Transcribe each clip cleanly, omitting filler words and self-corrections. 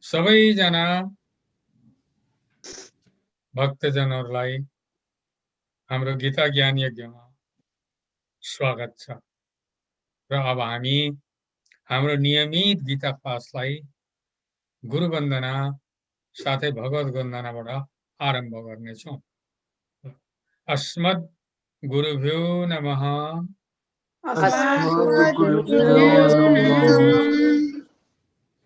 सबैजना भक्तजनहरूलाई हाम्रो गीता ज्ञान यज्ञमा स्वागत छ। र अब हामी हाम्रो नियमित गीता क्लासलाई गुरु वन्दना साथै भगवत वन्दनाबाट आरम्भ गर्नेछौँ। अस्मद् गुरुभ्यो नमः।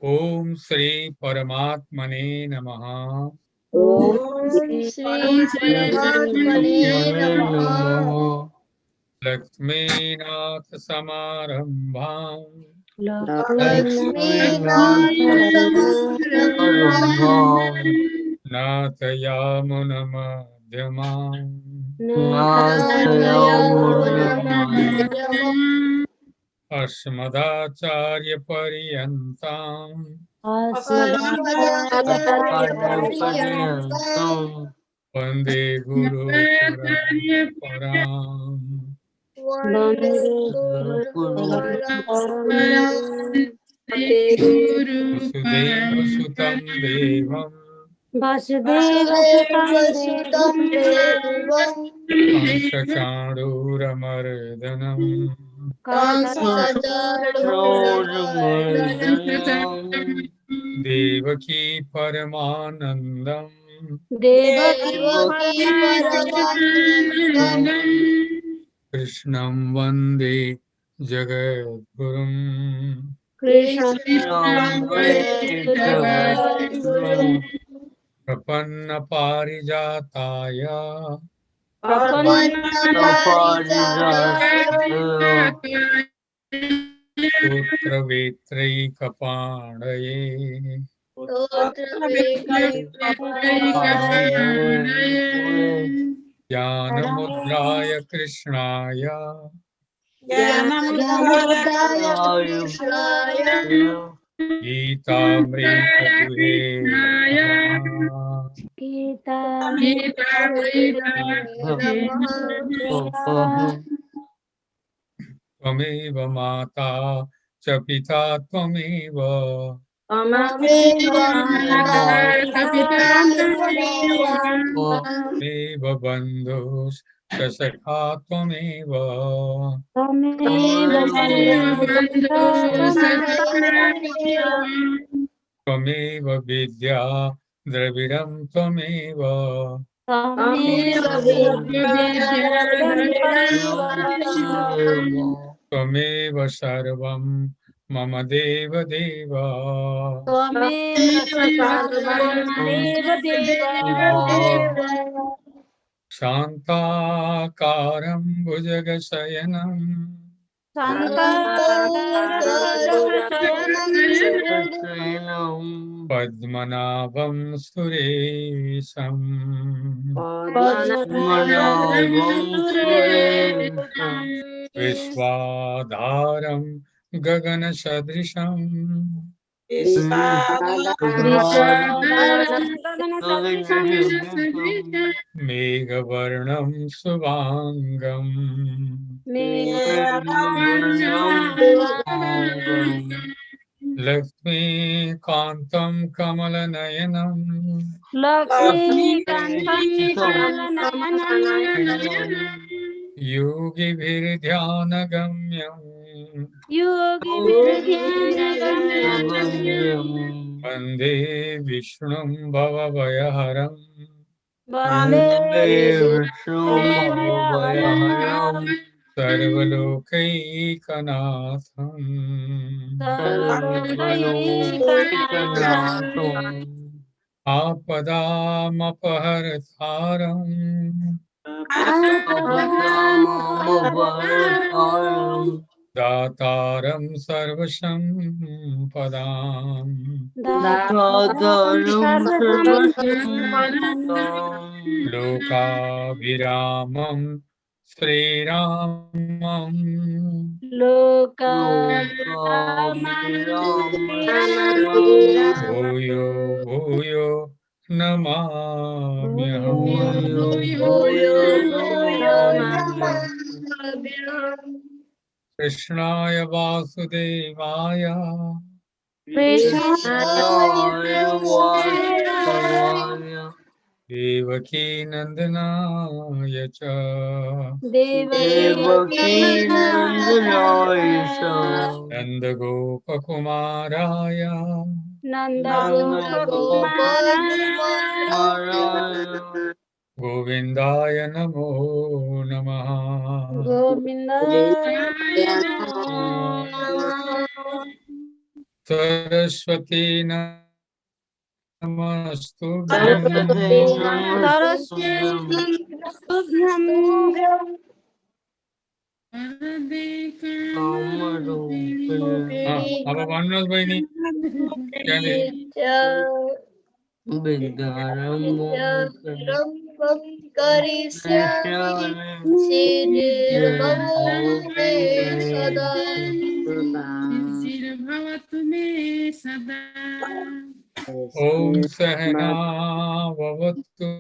ओम श्री परमात्मने नमः। लक्ष्मीनाथ समारंभां नाथयामुनमध्यमाम् अस्मदाचार्यपर्यन्ताम् वन्दे गुरुपरम्पराम्। वसुदेवसुतं देवम् कंसचाणूरमर्दनम् देवकी परमानन्दम् कृष्णं वन्दे जगद्गुरुम्। प्रपन्नपारिजाताय स्तोत्रवेत्रैकपाणये ज्ञानमुद्राय कृष्णाय गीतामृतदुहे त्वमेव माता च पिता त्वमेव त्वमेव बन्धुश्च सखा त्वमेव त्वमेव विद्या द्रविणं त्वमेव त्वमेव सर्वं मम देवदेव शान्ताकारं भुजगशयनं पद्मनाभं सुरेशम् विश्वाधारं गगनसदृशं मेघवर्णं शुभांगं लक्ष्मीकान्तं कमलनयनं योगिभिर्ध्यानगम्यं वन्दे विष्णुं भवभयहरम् सर्वलोकैकनाथम् आपदामपहर्तारम् दातारं सर्वसम्पदाम् लोकाभिरामं श्रीरामम् भूयो भूयो नमाम्यहम् कृष्णाय वासुदेवाय देवकी नंदनाय च देवकी नंदनाय च नन्दगोपकुमाराय नन्दगोपकुमाराय गोविन्दाय नमो नमः। सरस्वती नमस्तुभ्यं मनोज बहिनी सदा ओम सहना भवतु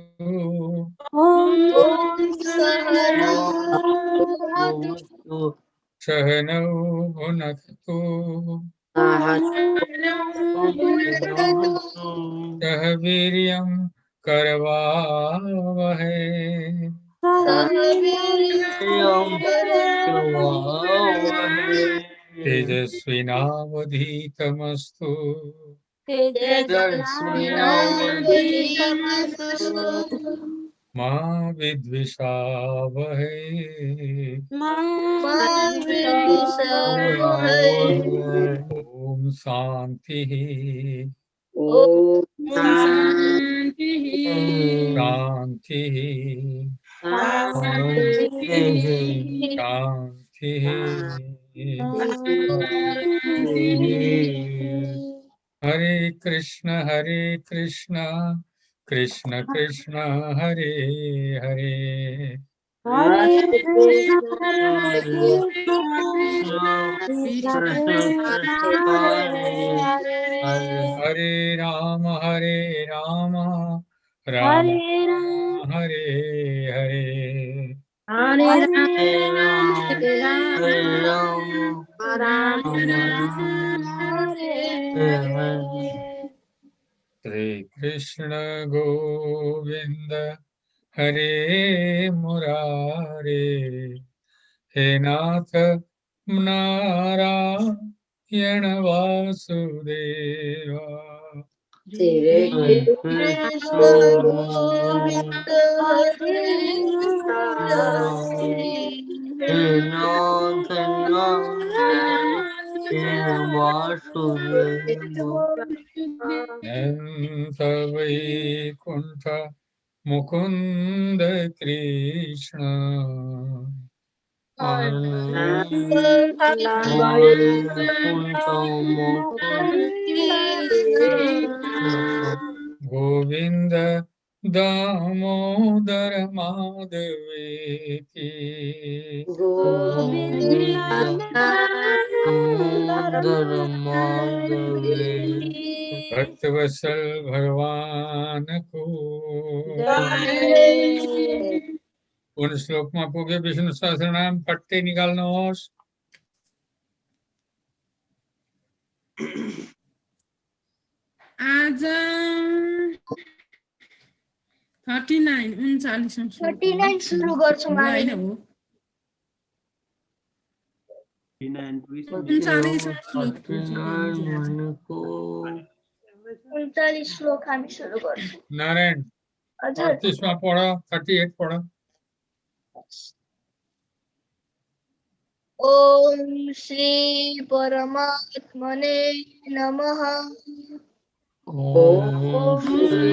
सहनौ भुनक्तु सह वीर्यं करवावहै तेजस्विनावधीतमस्तु मा विद्विषावहै ओम शांति शांति शांति हरे कृष्ण कृष्ण कृष्ण हरे हरे हरे राम राम राम हरे हरे श्री कृष्ण गोविंद हरे मुरारे हे नाथ नारायण वासुदेवा अनंत वैकुंठ मुकुंद कृष्ण गोविंद दामोदर माधवेति भक्तवत्सल भगवान को उन श्लोक में पूगे विष्णु सहस्रनाम पट्टे निकाल्नु होस्। आज 39 सुरु गर्छौं हैन हो 39 श्लोक हामी सुरु गर्छौं। नारायण 38 में पढ 38 पढ। ओम श्री परमात्मने नमः। ओम श्री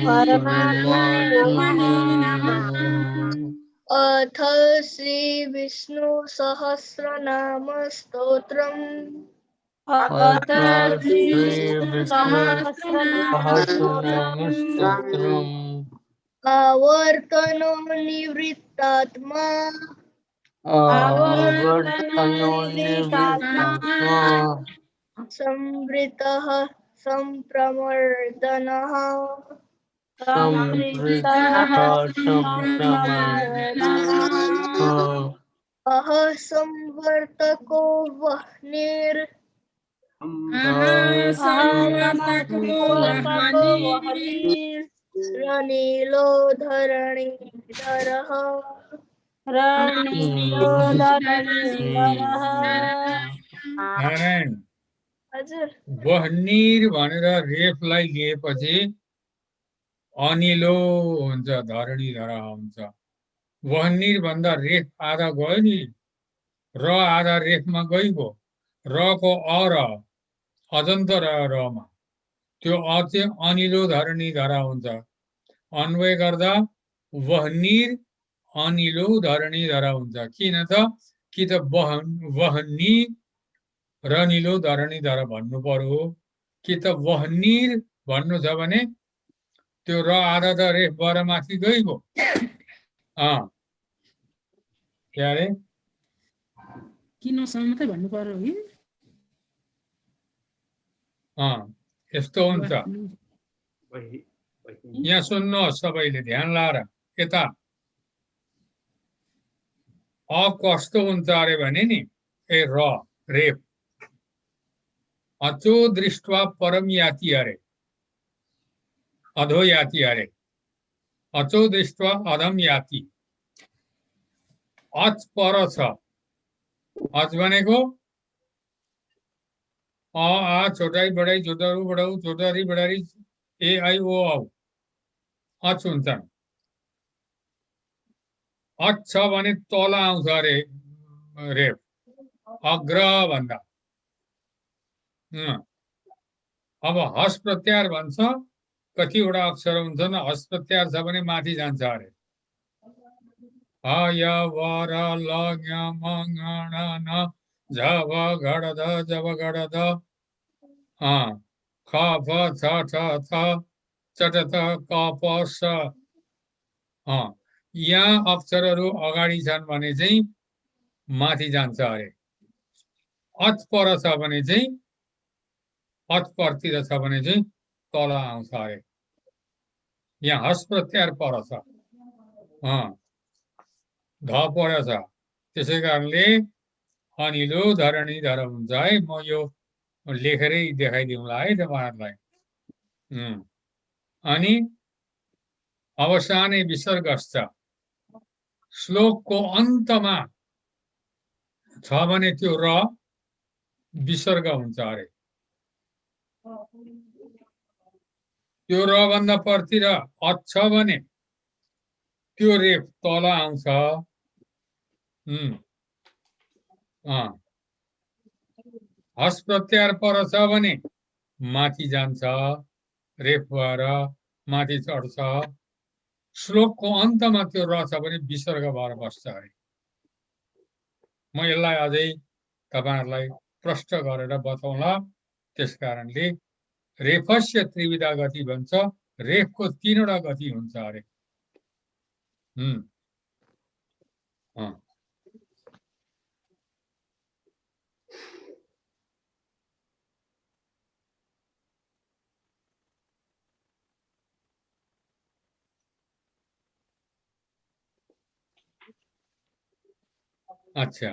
परमात्मने नमः। अथ श्री विष्णु सहस्रनाम स्तोत्रम् आवर्तनो निवृत्तात्मा संवृतः संप्रमर्दनः अह संवर्तको वह्निर् रनीलो धरणीधरः नारायण हजुर वहनीर भनेर रेफलाई लिएपछि अनिलो हुन्छ, धरणी धरा हुन्छ। वहनीर भन्दा रेफ आधा गयो नि, र आधा रेफमा गइगयो, रको अ र अजन्त रमा, त्यो अ चाहिँ अनिलो धरणी धरा हुन्छ। अन्वय गर्दा वहनीर अनिलो धरणी धरा हुन्छ। किन त कि त वहनी रनिलो धरणी धरा भन्नु पर्यो, कि त वहनीर भन्नु छ भने त्यो र आधा त रेफ भएर माथि गइगयो। के अरे किन मात्रै भन्नु पर्यो कि यस्तो हुन्छ। यहाँ सुन्नुहोस् सबैले ध्यान लाएर, यता अ कस्तो हुन्छ अरे भने नि, ए र रेफ अचो दृष्ट्वा परम याति अरे, अधो याति अरे, अचो दृष्ट्वा अधम याति। अच पर छ, अच भनेको अ आ छोटाई बडाई छोटरु बडाउ छोटरी बडारी ए आई ओ औ अच हुन्छन्। अच छ भने तल आउँछ अरे रेफ, अग्र भन्दा। अब हस प्रत्याहार भन्छ, कतिवटा अक्षर हुन्छन् हस प्रत्याहार छ भने माथि जान्छ अरे। ह य व र ल ङ म ङ ण न झ व घड ध जब घड ध ख फ छ ठ थ चट थ क प स। यहाँ अक्षरहरू अगाडि छन् भने चाहिँ माथि जान्छ अरे। अच पर छ भने चाहिँ, अच परतिर छ भने चाहिँ तल आउँछ अरे। यहाँ हस प्रत्याहार पर छ, ध पर्यो छ, त्यसै कारणले अनिलो धरणी धर हुन्छ है। म यो लेखेरै देखाइदिउँला है तपाईहरुलाई। अनि अवसाने विसर्गश्च, श्लोकको अन्तमा छ भने त्यो र विसर्ग हुन्छ अरे। त्यो र भन्दा परतिर अच छ भने त्यो रेफ तल आउँछ। हस प्रत्याहार पर छ भने माथि जान्छ, रेफ भएर माथि चढ्छ। श्लोकको अन्तमा त्यो र छ भने विसर्ग भएर बस्छ अरे। म यसलाई अझै तपाईहरुलाई प्रष्ट गरेर बताउँला। त्यसकारणले रेफस्य त्रिविधा गति भन्छ, रेफको तीनवटा गति हुन्छ अरे। अच्छा,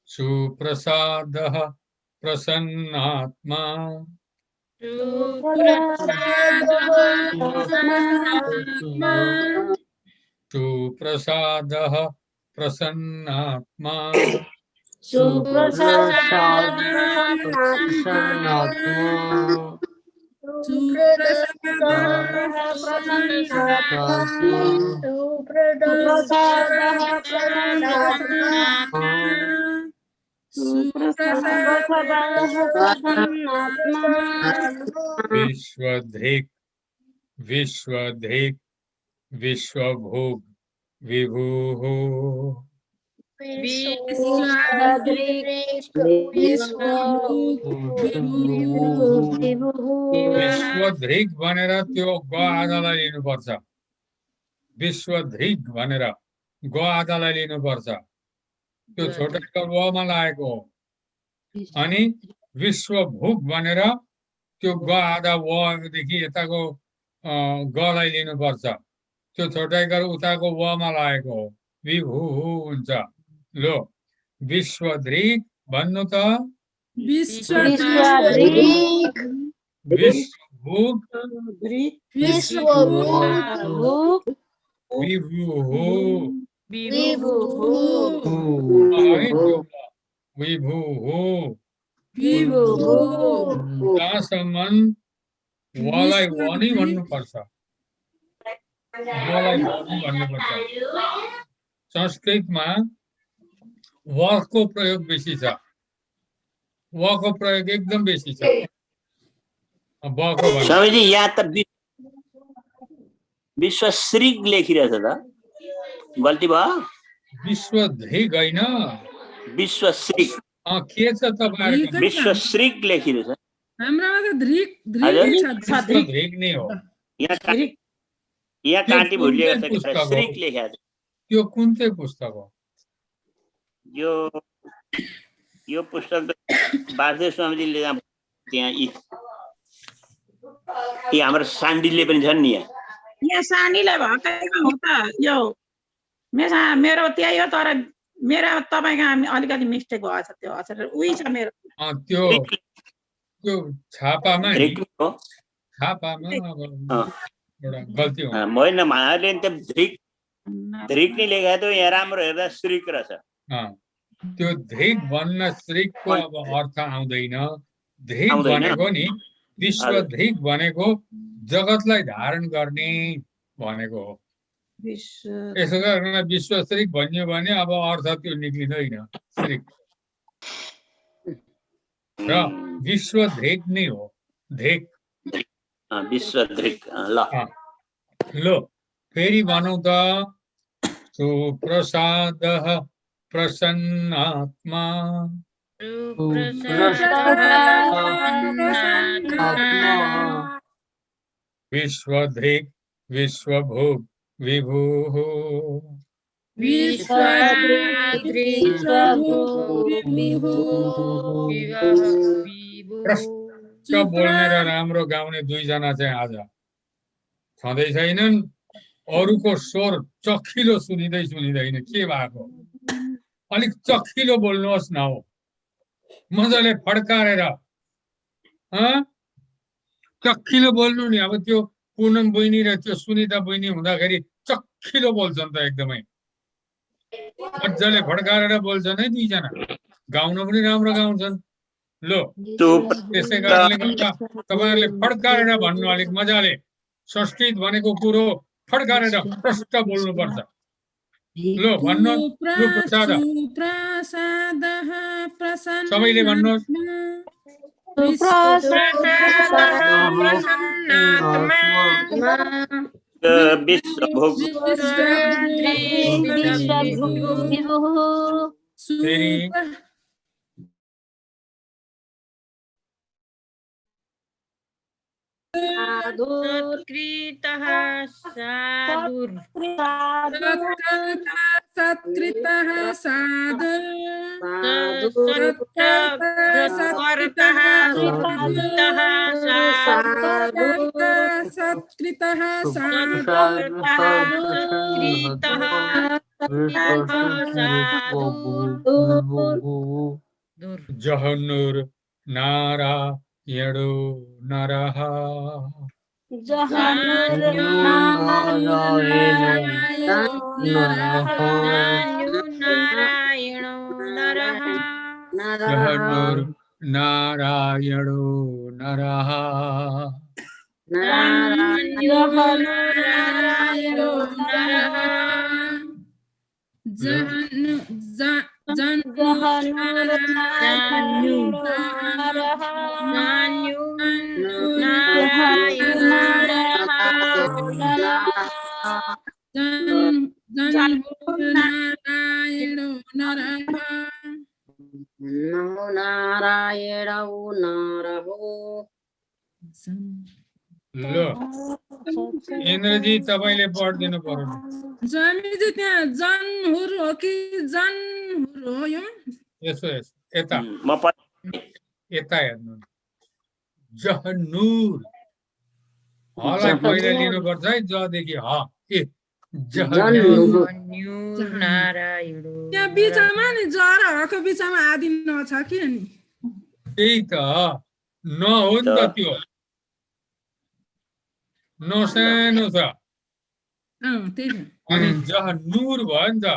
सुप्रसादः प्रसन्नात्मा, सुप्रसादः प्रसन्नात्मा, विश्वधृक् विश्वधृक् विश्वभोग विभुः, विश्वधृक् भनेर त्यो ग आधालाई लिनुपर्छ। विश्वधृक् भनेर ग आधालाई लिनुपर्छ, त्यो छोटा वमा लागेको हो। अनि विश्वभोग भनेर त्यो ग आधा वदेखि यताको गलाई लिनुपर्छ, त्यो छोटाइकर उताको वमा लागेको हो, विभु हुन्छ। लो भन्नु त विश्वभोग भोग विश्वभोग विभुः विभुः है त्यो विभुः विभुः जहाँसम्म वलाई वनी भन्नुपर्छ वलाई वनी भन्नुपर्छ संस्कृतमा वको प्रयोग बेसी छ वको प्रयोग एकदम बेसी छ बको भन्नु स्वामीजी यहाँ त विश्वश्रीक लेखिरहेछ त गल्ती भयो विश्वधृग होइन विश्वश्रीक के छ तपाईहरुको विश्वश्रीक लेखिरहेछ हाम्रामा त धृक हजुर? धृक छ विश्वधृग नै हो यहाँ काँटी भुलिएको छ पुस्तक हो। श्रीक लेखेको छ त्यो कुन चाहिँ पुस्तक हो यो पुस्तक त वासुदेव स्वामीजीले त्यहाँ यी हाम्रो सान्डीले पनि छन् नि यहाँ सानीले भएकोमा हो त यो मेरो त्यही हो तर मेरो तपाईको अलिकति मिस्टेक भएछ त्यो अक्षर उही छ मेरो त्यो त्यो छापामा नि, धृक हो छापामा अब एउटा गल्ती हो होइन उहाँहरूले त धृक नै लेखेको थियो यहाँ राम्रो हेर्दा श्रीक रहेछ त्यो धृग भन्न श्रीको अब अर्थ आउँदैन धृग आउँदैन? भनेको नि विश्व धृग भनेको जगतलाई धारण गर्ने भनेको हो यसो गरेर विश्व श्रीक भनियो भने अब अर्थ त्यो निक्लिँदैन श्रीक र विश्व धृग नै हो धृग विश्वधृक ल लो फेरि भनौँ त सुप्रसादः प्रसन्नात्मा विश्वधृक् विश्वभोग विभुः प्रष्ट बोल्ने र राम्रो गाउने दुईजना चाहिँ आज छँदै छैनन् अरूको स्वर चखिलो सुनिँदैन के भएको अलिक चखिलो बोल्नुहोस् न हो मजाले फड्कारेर चखिलो बोल्नु नि अब त्यो पूनम बहिनी र त्यो सुनिता बहिनी हुँदाखेरि चखिलो बोल्छन् त एकदमै मजाले फड्कारेर बोल्छन् है दुईजना गाउन पनि राम्रो गाउँछन् लो त्यसै कारणले तपाईहरुले फड्कारेर भन्नु अलिक मजाले संस्कृत भनेको कुरो फड्कारेर प्रष्ट बोल्नु पर्छ लो भन्नु सबैले भन्नुहोस् विश्वभोग फेरि सत्कृतः साधुर् सत्कृतः साधुर् सत्कृतः जहनुर नारायणो नरः जहनुर नारायणो नरः लो इन्द्रजी तपाईले पढ्दिनु पर्यो स्वामीजी त्यहाँ जनहुर हो कि जनहुर हो यो यसो यता म यता हेर्नु जहनुर हलाई पहिले लिनुपर्छ है जदेखि ह ए जहनुर त्यहाँ बिचमा नि जरा हको बिचमा आदि नछ कि नि त्यही त न हो नि त त्यो नसानो छ त्यही त अनि जहनुर भयो नि त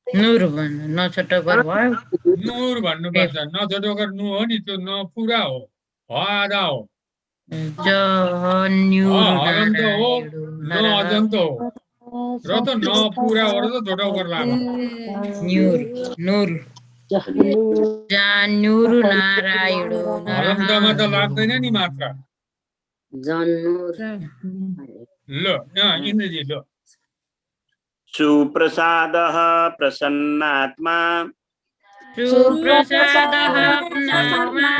नुर भन्नु नछोटोकर भयो नुर भन्नुपर्छ नछोटोकर नु हो नि त्यो न पुरा हो आधा हो जहन्युर हलन्त हो न नारायण अजन्त हो र त न पुरा हो र त छोटोकर लामो न्युर नुर जान्युर नारायण हलन्तमा त लाग्दैन नि मात्र ल इन्द्रजी ल सुप्रसादः प्रसन्नात्मा सुप्रसादः पुण्यात्मा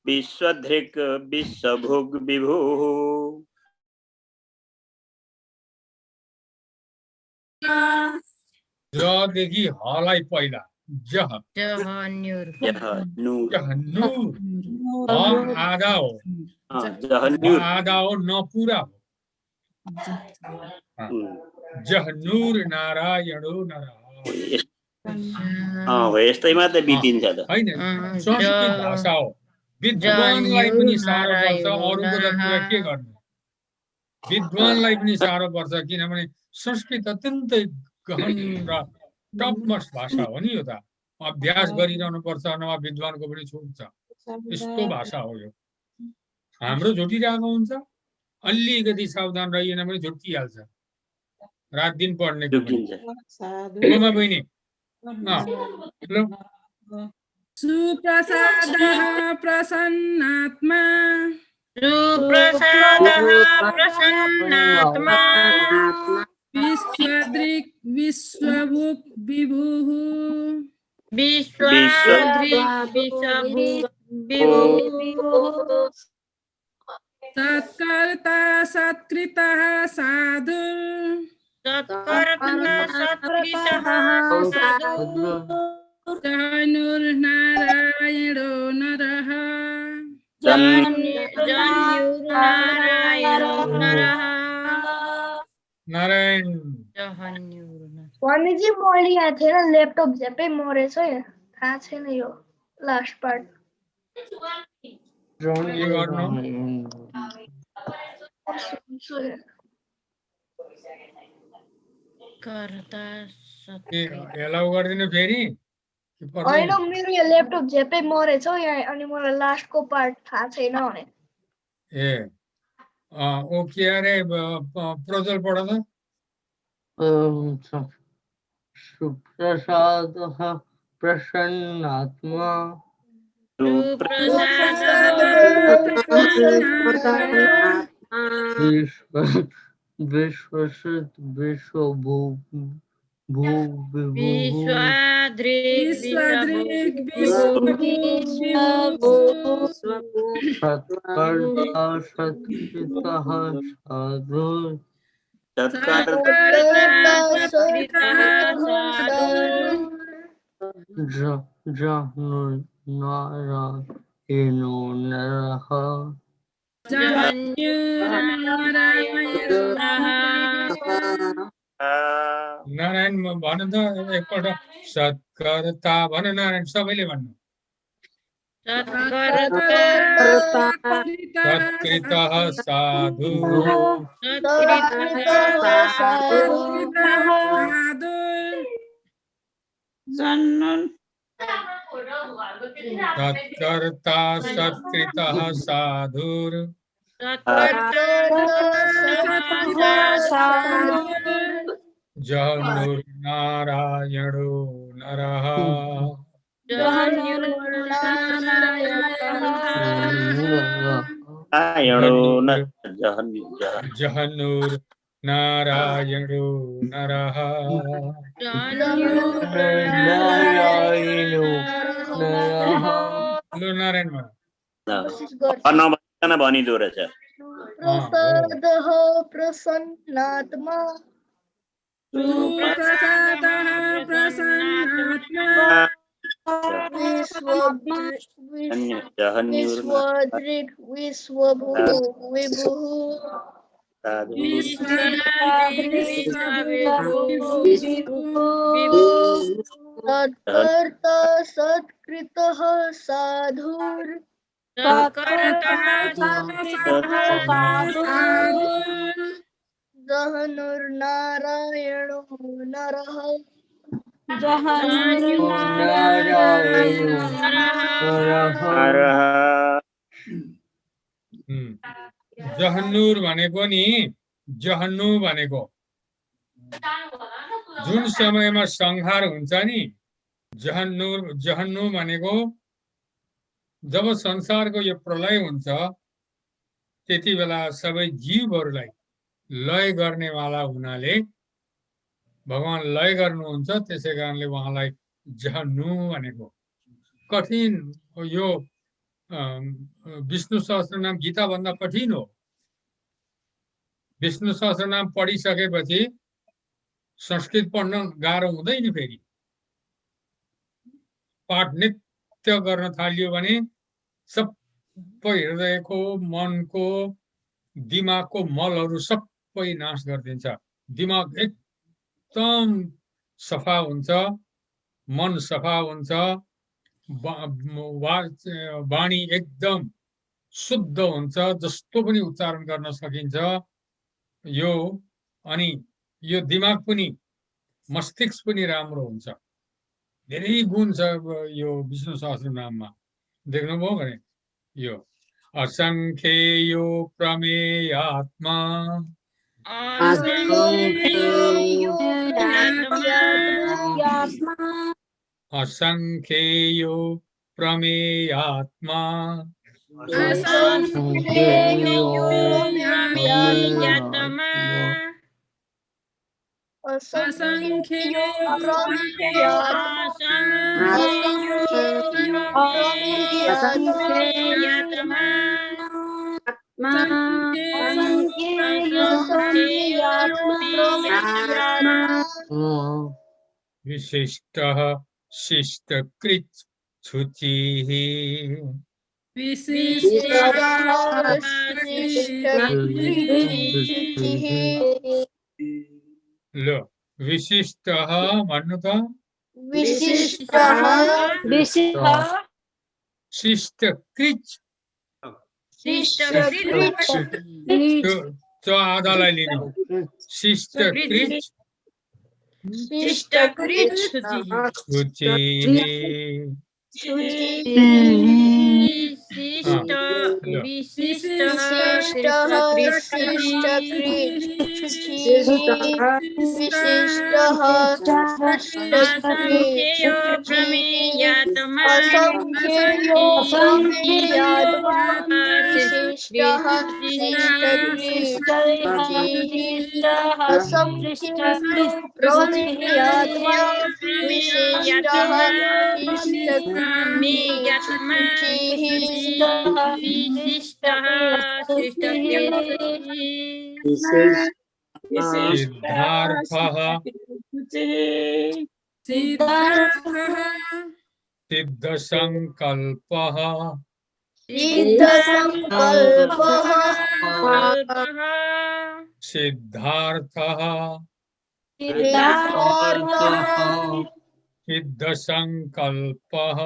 विश्वधृक् विश्वभुग् विभुः जदेखि हलाई पहिला जह जहन्युर जहन्नुर जहनुर ह आधा हो जहन्नुर आधा हो न पुरा हो जहनुर नारायणो नरः हो यस्तैमा त बितिन्छ त होइन संस्कृत भाषा हो विद्वानलाई पनि साह्रो पर्छ अरूको त कुरा के गर्नु विद्वानलाई पनि साह्रो पर्छ किनभने संस्कृत अत्यन्तै गहन र टपमस्ट भाषा हो नि यो त अभ्यास गरिरहनु पर्छ नभए विद्वानको पनि छुट्छ यस्तो भाषा हो यो हाम्रो झुटिरहेको हुन्छ अलिकति सावधान रहिएन भने झुटिहाल्छ रात दिन पढ्ने उमा बहिनी ल सुप्रसादः प्रसन्नात्मा सुप्रसादः प्रसन्नात्मा विश्वदृक् विश्वभुक् विभुः विश्वधृक् विश्वभुग् विभुः सत्कर्ता सत्कृतः साधु सत्कर्ता सत्कृतः साधु जहनुर्नारायणो नरः जहन्युर्नारायणो नरः नारायण स्वामीजी मैले यहाँ थिएन ल्यापटप झ्यापै मरेछ है थाहा छैन यो लास्ट पार्ट के गर्नु एलाउ गरिदिनु फेरि होइन मेरो यो ल्यापटप झ्यापै मरेछ यहाँ अनि मलाई लास्टको पार्ट थाहा छैन भने ए ओ के अरे प्रज्वल पढ त सुप्रसादः प्रसन्नात्मा विश्वसित विश्वभुग् विश्वाद्रिक् सत्कर्ता सत्कृतः साधु जहनुर्नारायणो नरः नारायण भन त एकपल्ट सत्कर्ता भन नारायण सबैले भन्नु सत्कृतः साधु सत्कर्ता सत्कृतः साधुर् जहनुर्नारायणो नरः जहनुर्नारायणो नरः नारायण भनिदो रहेछ प्रसादः प्रसन्नात्मा विश्वधृक् विश्वभुग् विभुः सत्कर्ता सत्कृतः साधुर् जहनुर्नारायणो नरः हरः जहन्नुर भनेको नि जहन्नु भनेको जुन समयमा संहार हुन्छ नि जहन्नु भनेको जब संसारको यो प्रलय हुन्छ त्यति बेला सबै जीवहरूलाई लय गर्नेवाला हुनाले भगवान लय गर्नुहुन्छ त्यसै कारणले उहाँलाई जहन्नु भनेको कठिन यो विष्णु सहस्त्रनाम गीता भन्दा कठिन हो विष्णु सहस्त्रनाम पढिसकेपछि संस्कृत पढ्न गाह्रो हुँदैन फेरि पाठ नित्य गर्न थालियो भने सबै हृदयको मनको दिमागको मलहरू सबै नाश गरिदिन्छ दिमाग एकदम सफा हुन्छ मन सफा हुन्छ वाणी एकदम शुद्ध हुन्छ जस्तो पनि उच्चारण गर्न सकिन्छ यो अनि यो दिमाग पनि मस्तिष्क पनि राम्रो हुन्छ धेरै गुण छ यो विष्णु सहस्रनाममा देख्नुभयो भने यो असंख्येयो प्रमेयात्मा असंख्येयो प्रमेयात्मा विशिष्टः शिष्टकृत् शुचिः लो विशिष्टः भन्नु त शिष्टकृत् त्यो आधालाई लिनु शिष्टकृत् सिद्धसंकल्पः सिद्धार्थः सिद्धसंकल्पः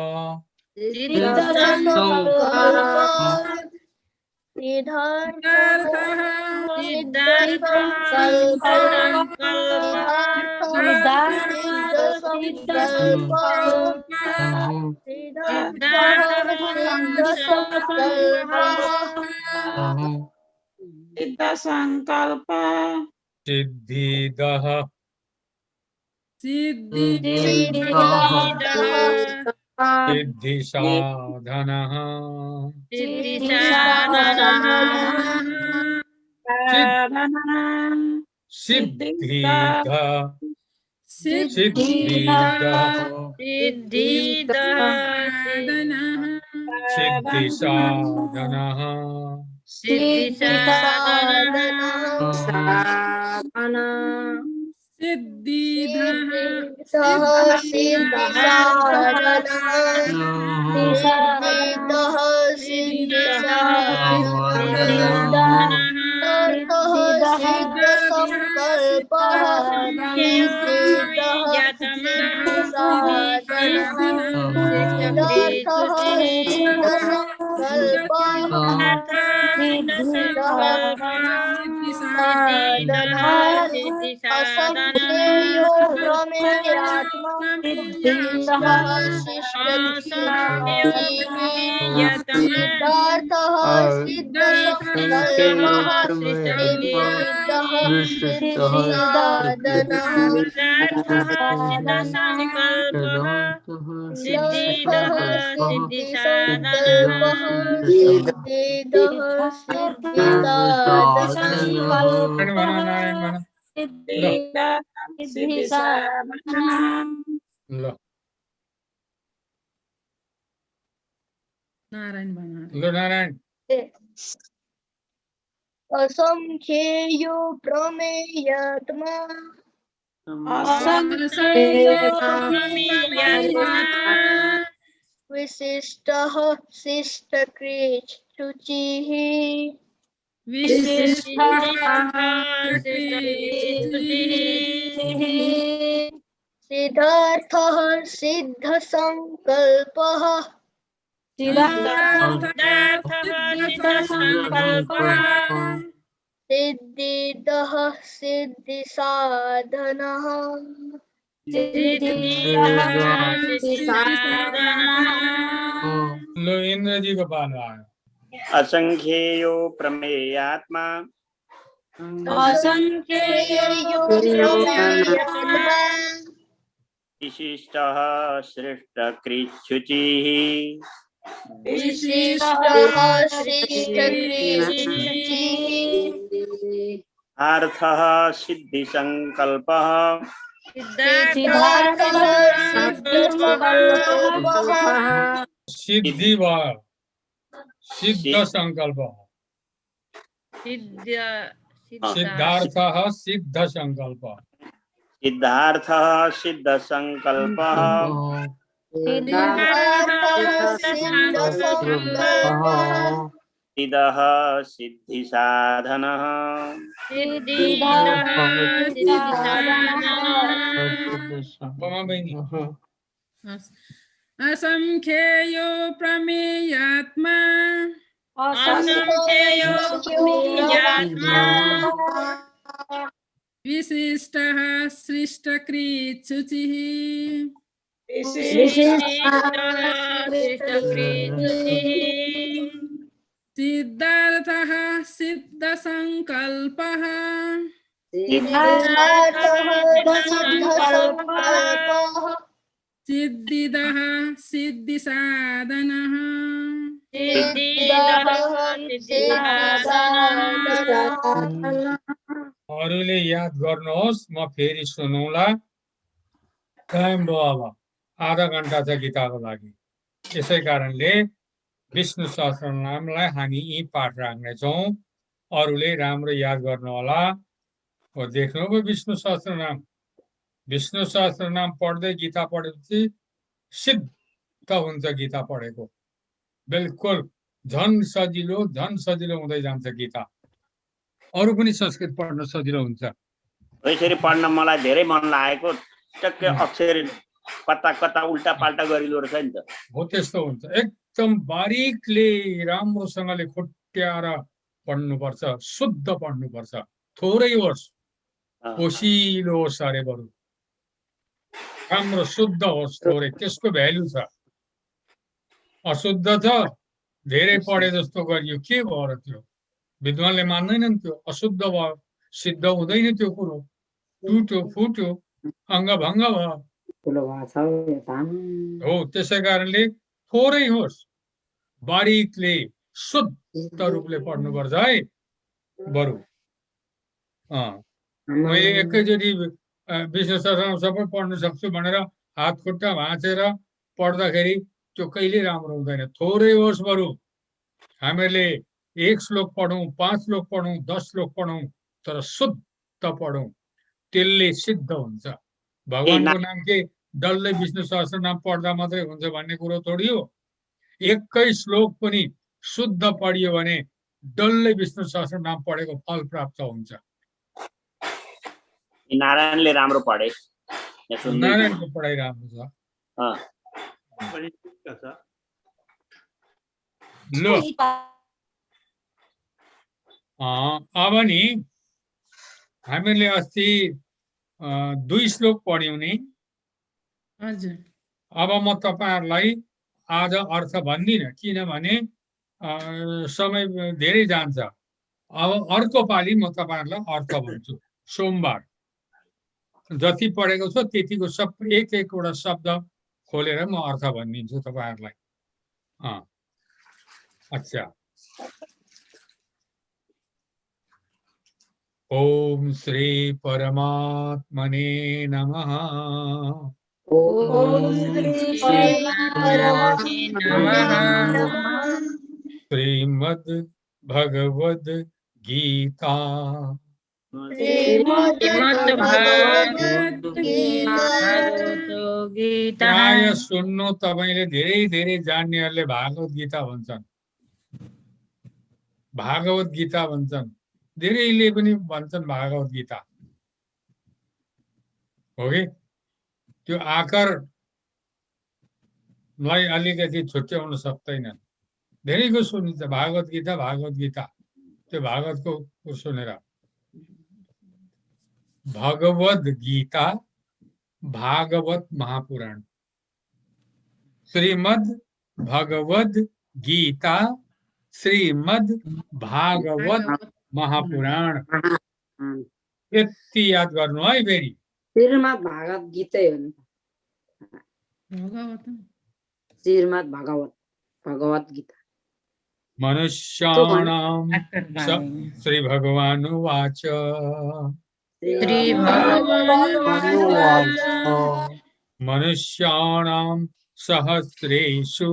सिद्धसंकल्प सिद्धिदः सिद्धिसाधनः सिद्धिदः सिद्धिसाधनः सिद्धिदः असंख्येयो सिद्धिसाधनः प्रमेयात्मा असंख्यो प्रमेयतमः सिद्धार्थः सिद्धसंकल्पः सिद्धिदः सिद्धिसाधनः सिद्धसंकल्पः सिद्धार्थः सिद्धिसाधनः सिद्धिदः नारायण बना, नारायण बना। लो नारायण बना लो नारायण असंख्येयो प्रमेयात्मा विशिष्टः शिष्टकृत् शुचिः सिद्धार्थः सिद्धसंकल्पः सिद्धिदः सिद्धिसाधनः लो इंद्र जी को पाल रहा है। असंख्येयो प्रमेयात्मा असंख्येयो प्रमेयात्मा विशिष्टः सृष्टकृत् शुचिः विशिष्टः शिष्टकृत् शुचिः अर्थः सिद्धिसंकल्पः सिद्धार्थः सिद्धसंकल्पः सिद्धि व सिद्ध संकल्प सिद्धार्थः सिद्ध संकल्प सिद्धार्थः सिद्धसंकल्पः सिद्धः सिद्धिसाधनः असंख्येयो प्रमेयात्मा विशिष्टः सृष्टकृत् शुचिः सिद्धार्थः सिद्धसंकल्पः सिद्धिदः सिद्धिसाधनः अरूले याद गर्नुहोस् म फेरि सुनौला टाइम भयो अब आधा घण्टा छ गीताको लागि यसै कारणले विष्णु सहस्रनामलाई हामी यी पाठ राख्नेछौँ अरूले राम्रो याद गर्नु होला हो देख्नुभयो विष्णु सहस्रनाम पढ्दै गीता पढेपछि सिद्ध हुन्छ गीता पढेको बिल्कुल झन् सजिलो हुँदै जान्छ गीता अरू पनि संस्कृत पढ्न सजिलो हुन्छ यसरी पढ्न मलाई धेरै मन लागेको टक्कै अक्षर कता कता उल्टा पाल्टा गरिलो रहेछ नि त हो त्यस्तो हुन्छ एकदम बारीकले राम्रोसँगले खुट्याएर पढ्नुपर्छ शुद्ध पढ्नुपर्छ थोरै होस् ओसिलो होस् अरे बरु राम्रो शुद्ध होस् थोरै त्यसको भ्यालु छ अशुद्ध छ धेरै पढे जस्तो गरियो के भयो र त्यो विद्वानले मान्दैनन् त्यो अशुद्ध भयो सिद्ध हुँदैन त्यो कुरो टुट्यो फुट्यो अङ्गभङ्ग भयो हो त्यसै कारणले थोरै होस् बारीकले शुद्ध रूपले पढ्नुपर्छ है बरु मैले एकैचोटि विष्णु सहस्रनाम सबै पढ्न सक्छु भनेर हात खुट्टा भाँचेर पढ्दाखेरि त्यो कहिले राम्रो हुँदैन थोरै होस् बरु हामीहरूले 1 श्लोक पढौँ 5 श्लोक पढौँ 10 श्लोक पढौँ तर शुद्ध पढौँ त्यसले सिद्ध हुन्छ भगवानको नाम के डल्लै विष्णु सहस्रनाम पढ्दा मात्रै हुन्छ भन्ने कुरो थोडी हो एकै श्लोक पनि शुद्ध पढियो भने डल्लै विष्णु सहस्रनाम पढेको फल प्राप्त हुन्छ नारायणले राम्रो पढे नारायणको पढाइ राम्रो छ लो अब नि हामीले अस्ति 2 श्लोक पढ्यौं नि। हजुर अब म तपाईहरुलाई आज अर्थ भन्दिन, किनभने समय धेरै जान्छ। अब अर्को पाली म तपाईहरुलाई अर्थ भन्छु। सोमबार जति पढेको छ त्यतिको सब एक एकवटा शब्द खोलेर म अर्थ भनिदिन्छु तपाईहरुलाई। अच्छा, ओम श्री परमात्मने नमः। ओम श्री परमात्मने नमः। श्रीमद् भगवद गीता श्रीमद् गीता प्राय सुन्नु तपाईले धेरै धेरै जान्नेहरूले भागवत गीता भन्छन्, भागवत गीता भन्छन्, धेरैले पनि भन्छन् भागवत गीता हो कि। त्यो आकारलाई अलिकति छुट्याउन सक्दैनन्। धेरैको सुनिन्छ भागवत गीता भागवत गीता, त्यो भागवतको सुनेर। भगवद गीता भागवत महापुराण, श्रीमद् भगवद गीता श्रीमद् भागवत महापुराण। यति याद गर्नु है फेरि। श्रीमद् भागवत गीतै हो नि। भगवत श्रीमद् भगवत गीता। मनुष्याणां श्री भगवानुवाच श्री भगवानुवाच मनुष्याणां सहस्रेषु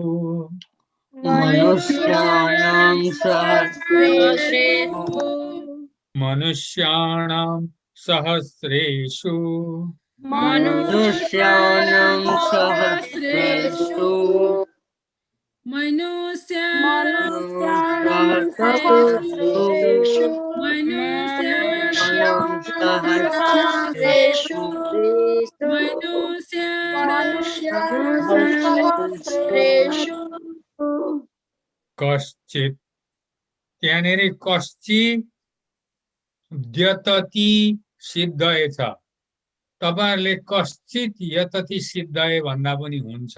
मनुष्याणां मनुष्याणां सहस्रेषु मनुष्याणां सहस्रेषु कश्चित्, त्यहाँनेरि कश्चित् यतति सिद्धय छ। तपाईहरुले कश्चित् यतति सिद्धय भन्दा पनि हुन्छ।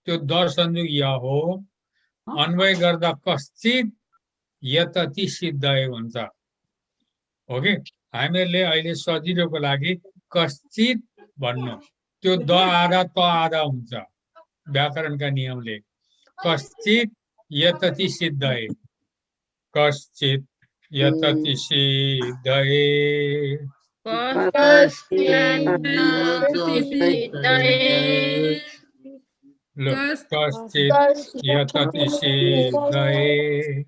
त्यो दर्शनयोग य हो। अन्वय गर्दा कश्चित् यतति सिद्धय हुन्छ हो कि। हामीले अहिले सजिलोको लागि कश्चित् भन्नु, त्यो द आधा त आधा हुन्छ व्याकरणका नियमले। कश्चित् यतति सिद्धये, कश्चित् यतति सिद्धये। कश्चित् यतति सिद्धये।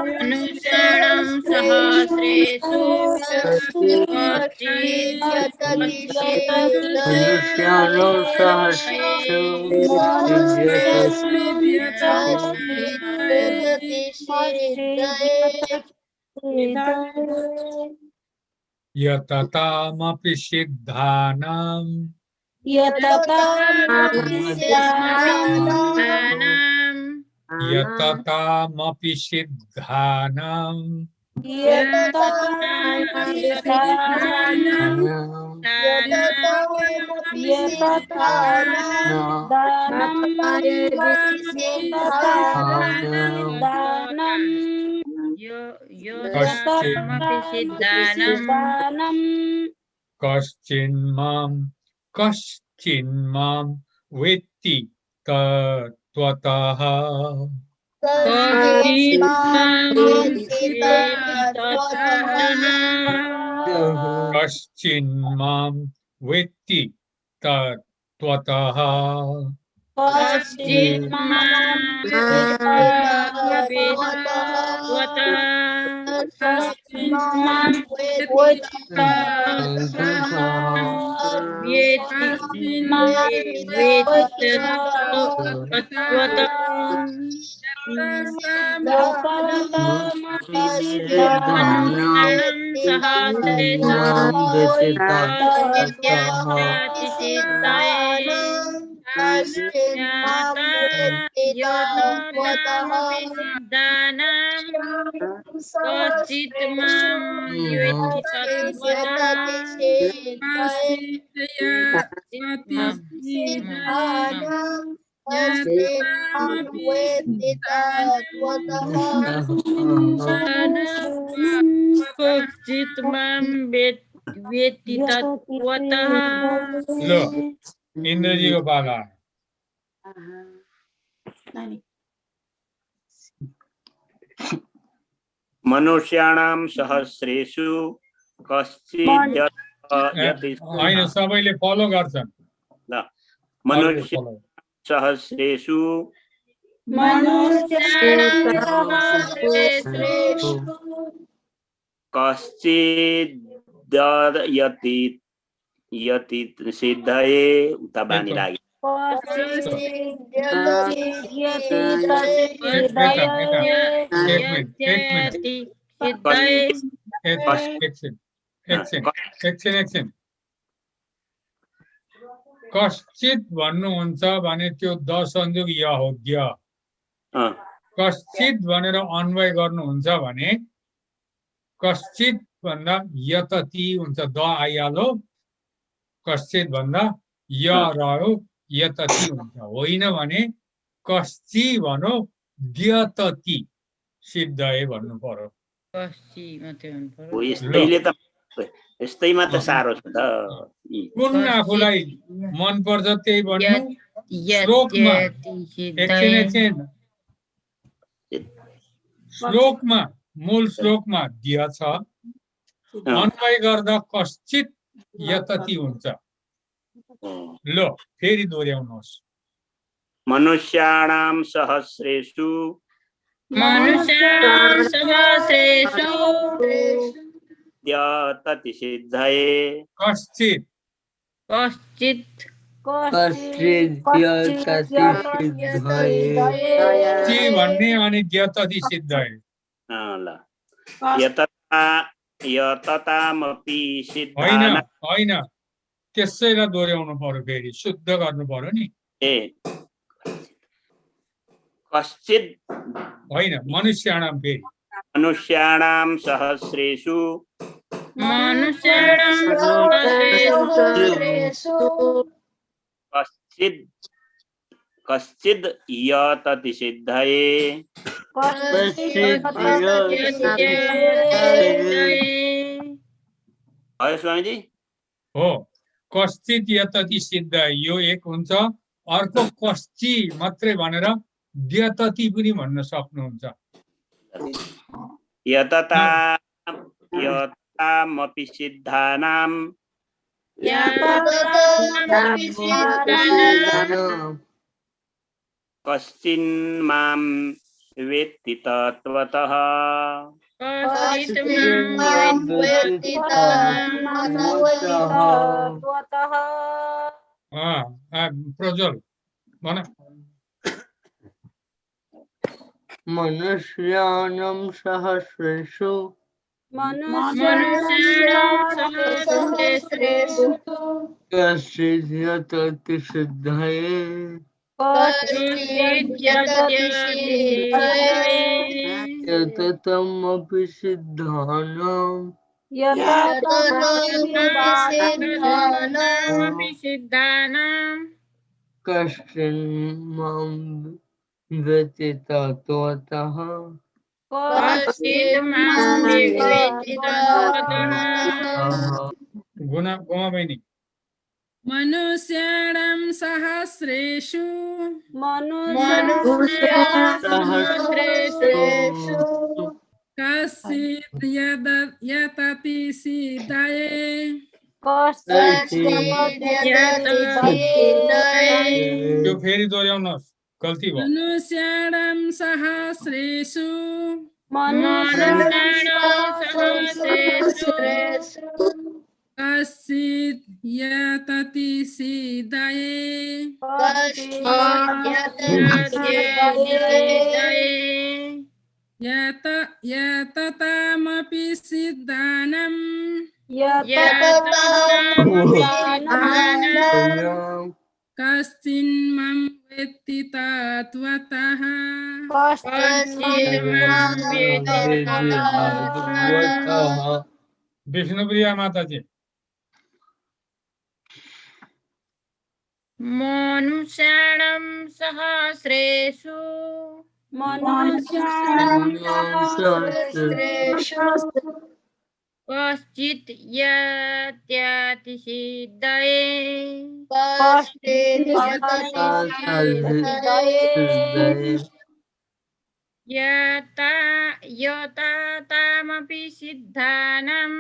मनुष्याणां सहस्रेषु मनुष्याणां यततामपि सिद्धानां यततामपि सिद्धानां कश्चिन्मां वेत्ति तत्त्वतः। कश्चिन्मां वेत्ति तत्त्वतः। मनुष्याणां सहस्रेषु कश्चित् मां वेत्ति कश्चित् मां वेत्ति तत्त्वतः लो इन्द्रजीको पाला मनुष्याणां सहस्रेषु कश्चित् होइन सबैले फलो गर्छन् ल मनुष्य सहस्रेषु कश्चित् यति यति सिद्धये उता बानी लाग्यो एकछिन कश्चित भन्नुहुन्छ भने त्यो द संयोग य हो य कश्चित भनेर अन्वय गर्नुहुन्छ भने कश्चित भन्दा यतति हुन्छ द आइहाल्यो कश्चित भन्दा य रह्यो यतति हुन्छ होइन भने कश्चि भनो द्यतति सिद्धये भन्नु पर्यो यस्तैमा त साह्रो छ त कुन आफूलाई मन पर्छ त्यही भन्नु श्लोकमा श्लोकमा मूल श्लोकमा दिया छ अन्वय गर्दा कश्चित यतति हुन्छ लो फेरि दोहोर्याउनुहोस् मनुष्याणां सहस्रेषु यतति सिद्धये कश्चित ची भन्ने अनि द्यतति सिद्धये ल यततामपि होइन सिद्धानां होइन त्यसैलाई दोहोर्याउनु पर्यो फेरि शुद्ध गर्नु पर्यो नि कश्चित् होइन मनुष्याणां फेरि मनुष्याणां सहस्रेषु कश्चित् यतति सिद्धये भयो स्वामीजी हो कश्चित यतति सिद्ध यो एक हुन्छ अर्को कश्चि मात्रै भनेर द्यतति पनि भन्न सक्नुहुन्छ यततामपि सिद्धानां कश्चिन्मां वेत्ति तत्त्वतः प्रज्वल भन मनुष्याणां सहस्रेषु कश्चित् यतति सिद्धये यततमपि सिद्धानां कश्चिन्मां वेत्ति तत्त्वतः गुना बहिनी मनुष्याणां सहस्रेषु कश्चित् यतति सिद्धये त्यो फेरि दोहोर्याउनुहोस् गल्ती भयो मनुष्याणां सहस्रेषु कश्चित् यतति सिद्धये यततामपि सिद्धानं कश्चिन्मां वेत्ति तत्त्वतः विष्णुप्रिया माता जी। मनुष्याणां सहस्रेषु कश्चित् यतति सिद्धये यततामपि सिद्धानं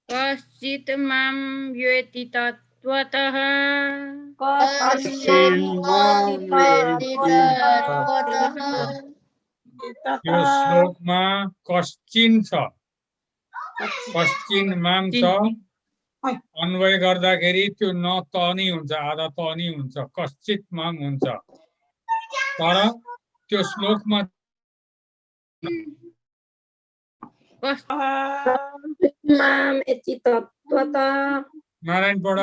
कश्चित् मां वेत्ति तत्त्वतः यो श्लोकमा कश्चिन छ, कश्चिन माम छ, अन्वय गर्दाखेरि त्यो न त नि हुन्छ, आधा त नि हुन्छ, कश्चित माम हुन्छ। तर त्यो श्लोकमा नारायण पढ।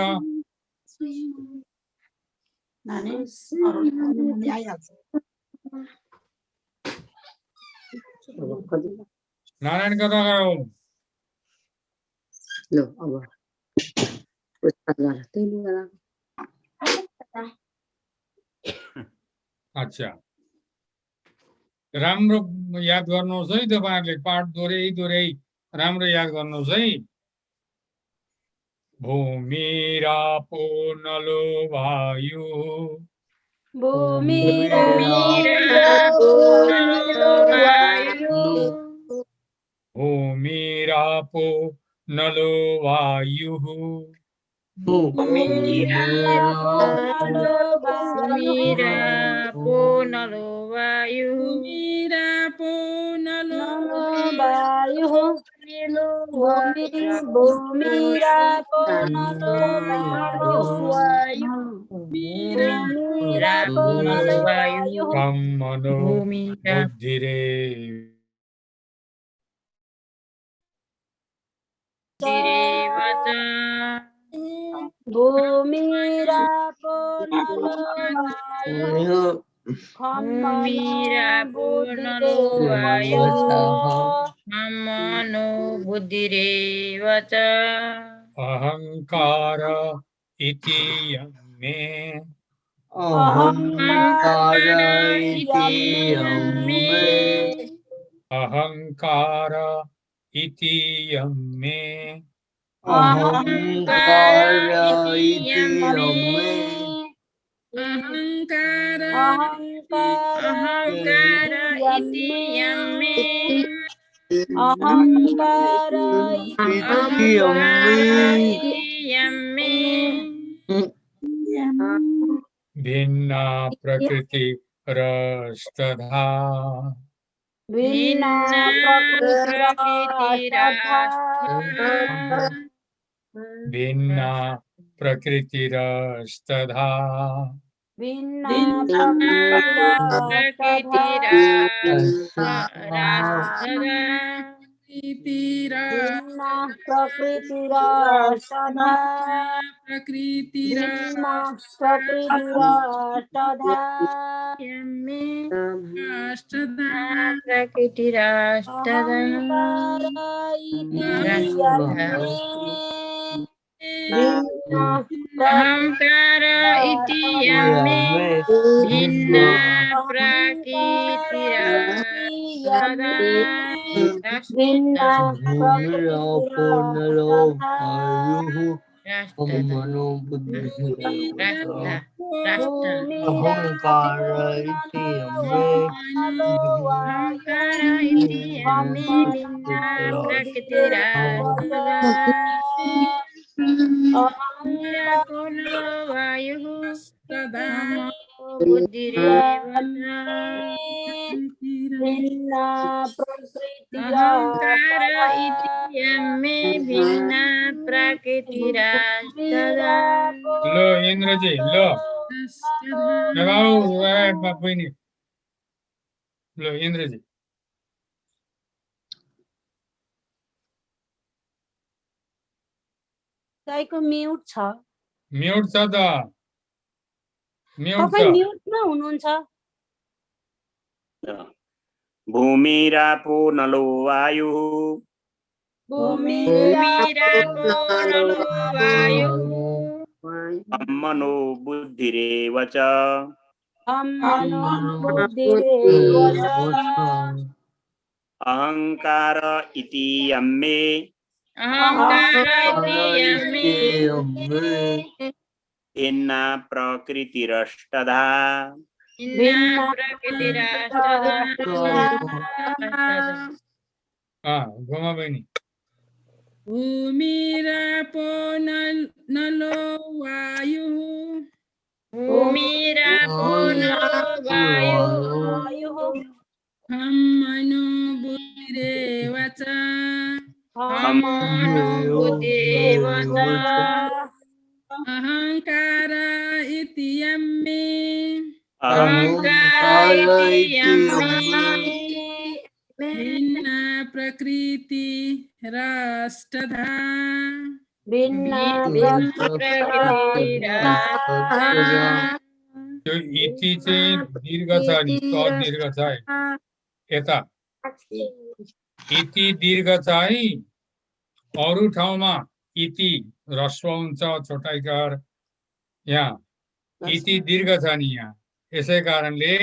नारायण कथा गयो। अच्छा, राम्रो याद गर्नुहोस् है तपाईहरुले, पाठ दोहोर्याइ राम्रो याद गर्नुहोस् है। भूमिरापो नलो वायु भूमिरापो नलो वायुः भूमिरापो नलो वायुः कं मनो बुद्धिरेव भूमिरापो नलो वायुः मनो बुद्धिरेव च अहंकार इति यं मे अहंकार इति यं मे अहंकार इति यं मे अहंकार इति यं मे अहंकार इति यं मे इति यं मे भिन्ना प्रकृति रस्तधा भिन्ना प्रकृतिरस्तधा अहंकार इति यं मे भिन्ना भूमिरापो नलो वायुः मनो बुद्धिरेव अहंकार इति यं मे भिन्ना वायुः बुद्धिरेव भिन्ना प्रकृतिः अहङ्कार इति यमे भिन्ना प्रकृतिरास्तदा लो इन्द्रजी लो लगाऊ बहिनी लो इन्द्रजी गाईको म्युट छ म्युट छ त म्युट छ तपाईँ म्युटमा हुनुहुन्छ भूमिरापो नलो वायुः भूमिरापो नलो वायुः मनो बुद्धिरेव च मनो बुद्धिरेव च अहंकार इति यम्मे अहङ्कार इति यमे भिन्ना प्रकृतिरष्टधा भिन्ना प्रकृतिरास्तदा गोमा बहिनी भूमिरापो नलो वायुः भूमिरापो नलो वायुः हम मनो बुद्धिरेव च मनो बुद्धिरेव च अहङ्कार इति यमे अहङ्कार इति यमे भिन्ना प्रकृतिरास्तधा भिन्ना प्रकृतिरास्तदा त्यो इति चाहिँ दीर्घ छ नि क दीर्घ छ है यता इति दीर्घ छ है अरु ठाउँमा इति ह्रस्व हुन्छ छोटाइकार यहाँ इति दीर्घ छ नि यहाँ यसै कारणले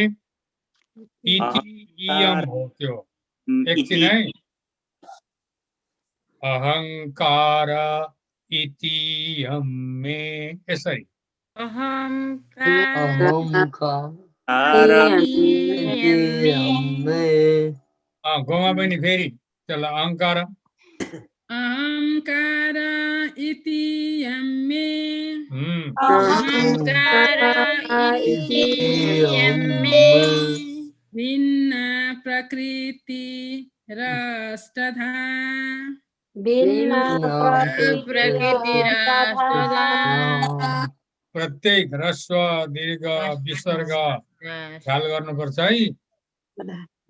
इति इयम हो त्यो एकछिन है अहंकार इति यम्मे यसरी गोमा बहिनी फेरि चल अहंकार अहङ्कार इति यमे अहङ्कार इति यमे भिन्ना प्रकृतिरास्तधा भिन्ना प्रकृतिरास्तदा प्रत्येक ह्रस्व दीर्घ विसर्ग ख्याल गर्नुपर्छ है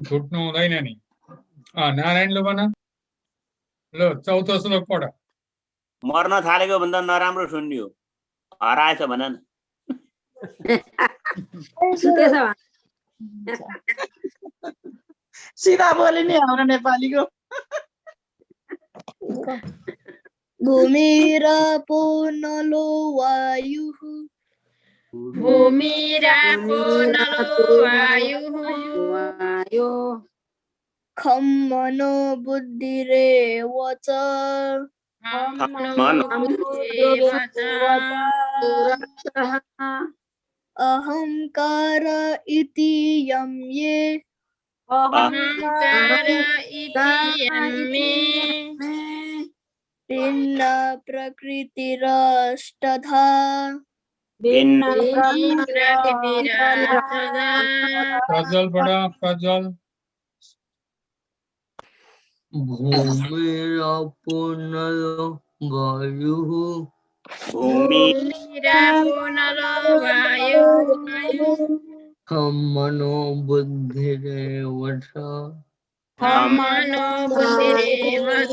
छुट्नु हुँदैन नि नारायण लो भन लो चौथो श्लोक पढ मर्न थालेको भन्दा नराम्रो सुन्यो हराएछ भन न सिधा बोली नि हाम्रो नेपालीको भूमिरापो नलो वायुः भूमिरापो नलो वायुः खं मनो बुद्धिरेव च अहंकार इति यम्ये अहङ्कार इति यमे भिन्ना प्रकृतिरास्तधा भिन्ना प्रकृतिरास्तदा प्रज्वल पढ प्रज्वल भूमिरापो नलो वायुः भूमिरापो नलो वायुः खं मनो बुद्धिरेव च मनो बुद्धिरेव च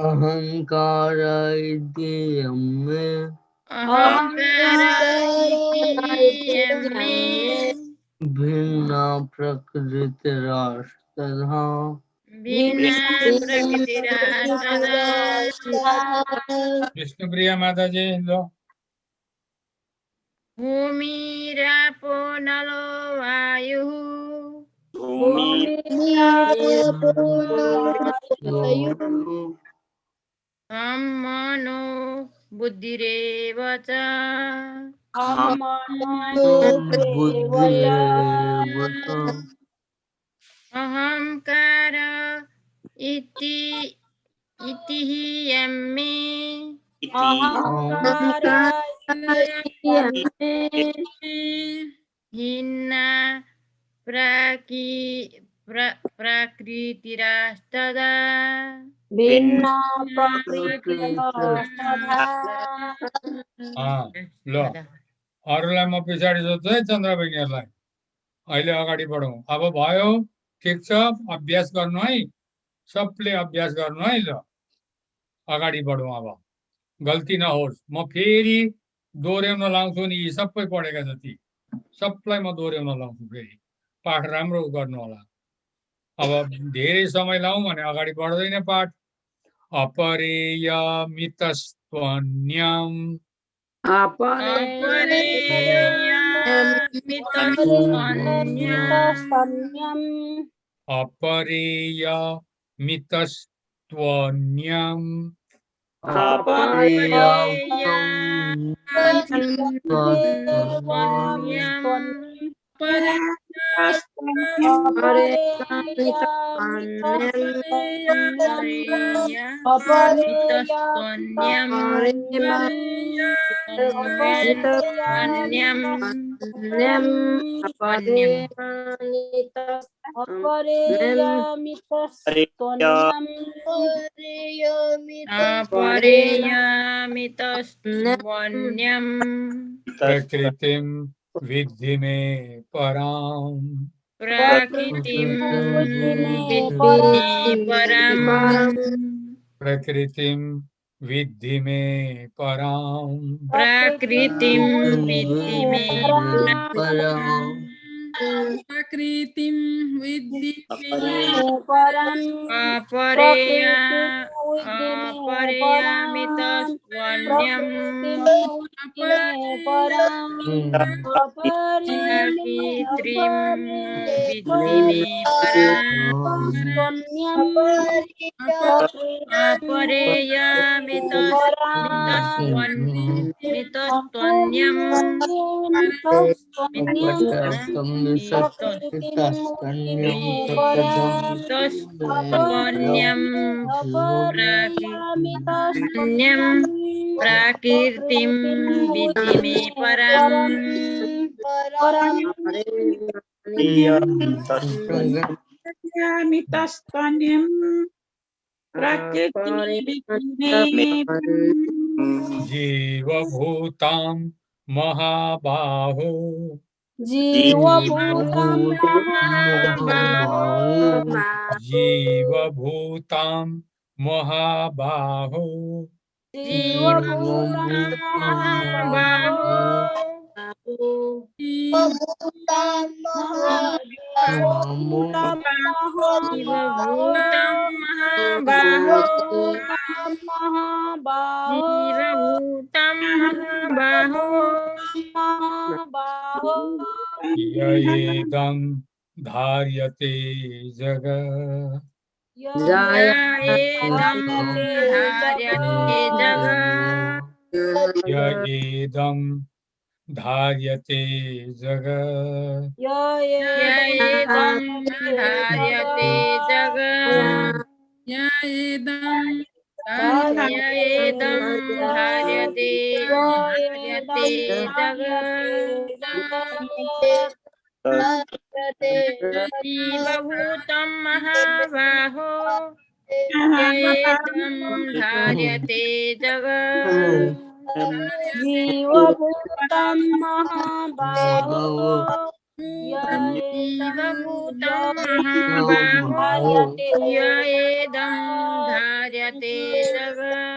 अहंकार इति यम्मे अहङ्कार इति यमे भिन्ना प्रकृतिरास्तधा भिन्ना प्रकृतिरास्तदा विष्णुप्रिया माताजी लो भूमिरापो नलो वायुः हम मनो बुद्धिरेव च अहङ्कार इति यमे भिन्ना प्रकृतिरास्तदा भिन्ना प्रकृतिस्तथा ल अरूलाई म पछाडि सोध्छु है चन्द्र बहिनीहरूलाई। अहिले अगाडि बढौँ। अब भयो, ठिक छ, अभ्यास गर्नु है, सबले अभ्यास गर्नु है। ल अगाडि बढौँ। अब गल्ती नहोस्। म फेरि दोहोऱ्याउन लाउँछु नि, यी सबै पढेका जति सबलाई म दोहोऱ्याउन लाउँछु। फेरि पाठ राम्रो गर्नु होला। अब धेरै समय लाउँ भने अगाडि बढ्दैन पाठ। अपरेयमितस्त्वन्यम् अपरेयमितस्त्वन्यम् प्रकृतिं विद्धि मे पराम् प्रकृतिं विद्धि मे पराम् प्रकृतिं विद्धि प्रकृतिं विद्धि मे पराम् जीवभूतां महाबाहो जीवभूतां महाबाहो ययेदं धार्यते जगत् ययेदं धार्यते जगत् जीवभूतं महाबाहो ययेदं धार्यते जगत् जीवभूतं महाबाहो जीवभूतं महाबाहो ययेदं धार्यते जगत्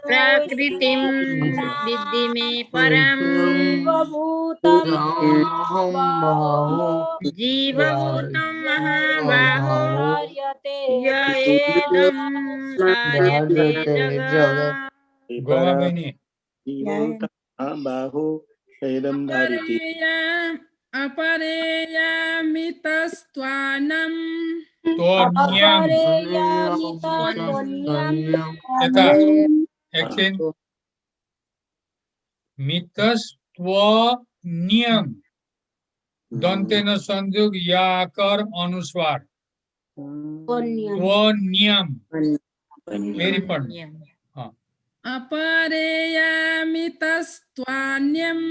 प्रकृतिं विद्धि मे पराम् जीवभूतं महाबाहो ययेदं धार्यते जगत् गोमा बहिनी बाहु एदम धारिति अपरेयमितस्त्वानम् यता एकछिन मितस्त्वन्यम् त्वन्यम दन्तेन संयोग याकर अनुस्वार त्वन्यम फेरि पढ्नु अपरेयामितस्त्वान्यम्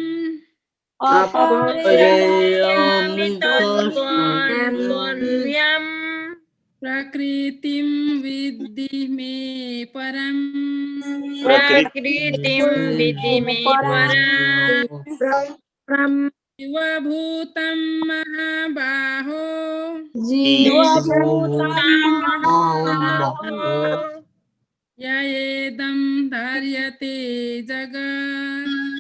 प्रकृतिं विद्धि मे परम् जीवभूतं महाबाहो ययेदं धार्यते जगत्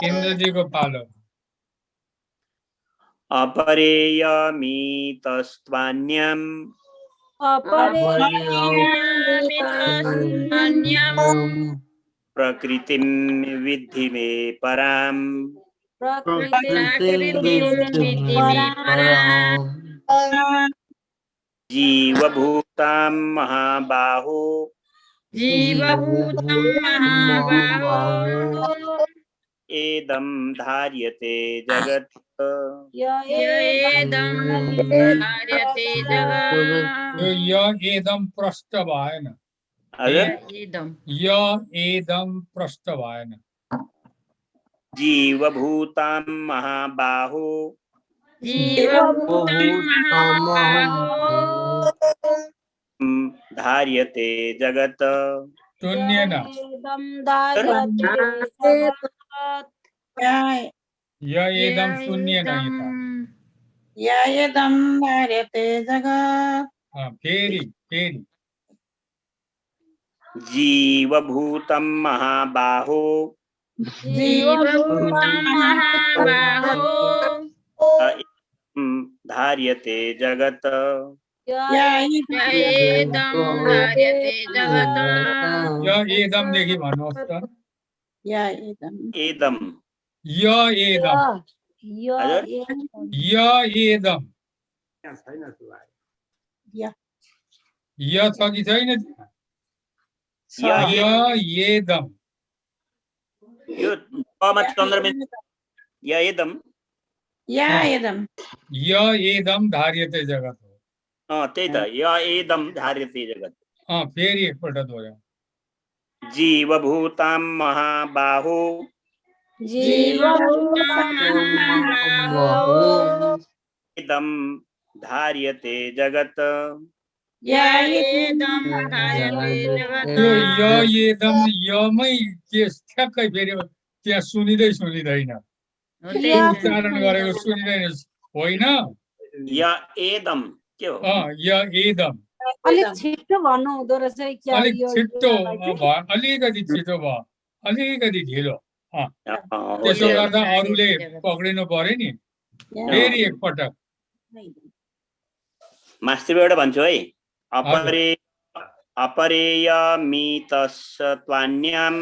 इन्द्रजीको पालो अपरेयमितस्त्वान्यम् प्रकृतिं विद्धि मे पराम् जीवभूतां महाबाहो एदं धार्यते जगत् यो य एदम प्रष्ट भएन य एदम प्रष्ट भएन जीवभूतां महाबाहो धार्यते जगत् शून्येन य एदम शून्येन ययेदं धार्यते जगत् फेरि जीवभूतं महाबाहो धार्यते जगत् य एदमदेखि भन्नुहोस् त एदम य एदम य एदम य छ कि छैन य एदम यो मा चन्द्रबिन्दु ययेदम य एदम धार्यते जगत हो त्यही त ययेदम धार्यते जगत् फेरि एकपल्ट दोहोऱ्याउ जीवभूतां महाबाहो एदं धार्यते जगत् यो य एदम यमै के ठ्याक्कै फेरि त्यहाँ सुनिँदैन उच्चारण गरेको सुनिँदैन होइन य एदम के हो य एदम अलिक छिटो भन्नु हुँदो रहेछ अलिक छिटो भयो अलिकति छिटो भयो अलिकति ढिलो त्यसो गर्दा अरूले पक्रिनु पर्यो नि फेरि एकपटक मास्टरबाट भन्छु है अपरेयमितस्त्वान्यम्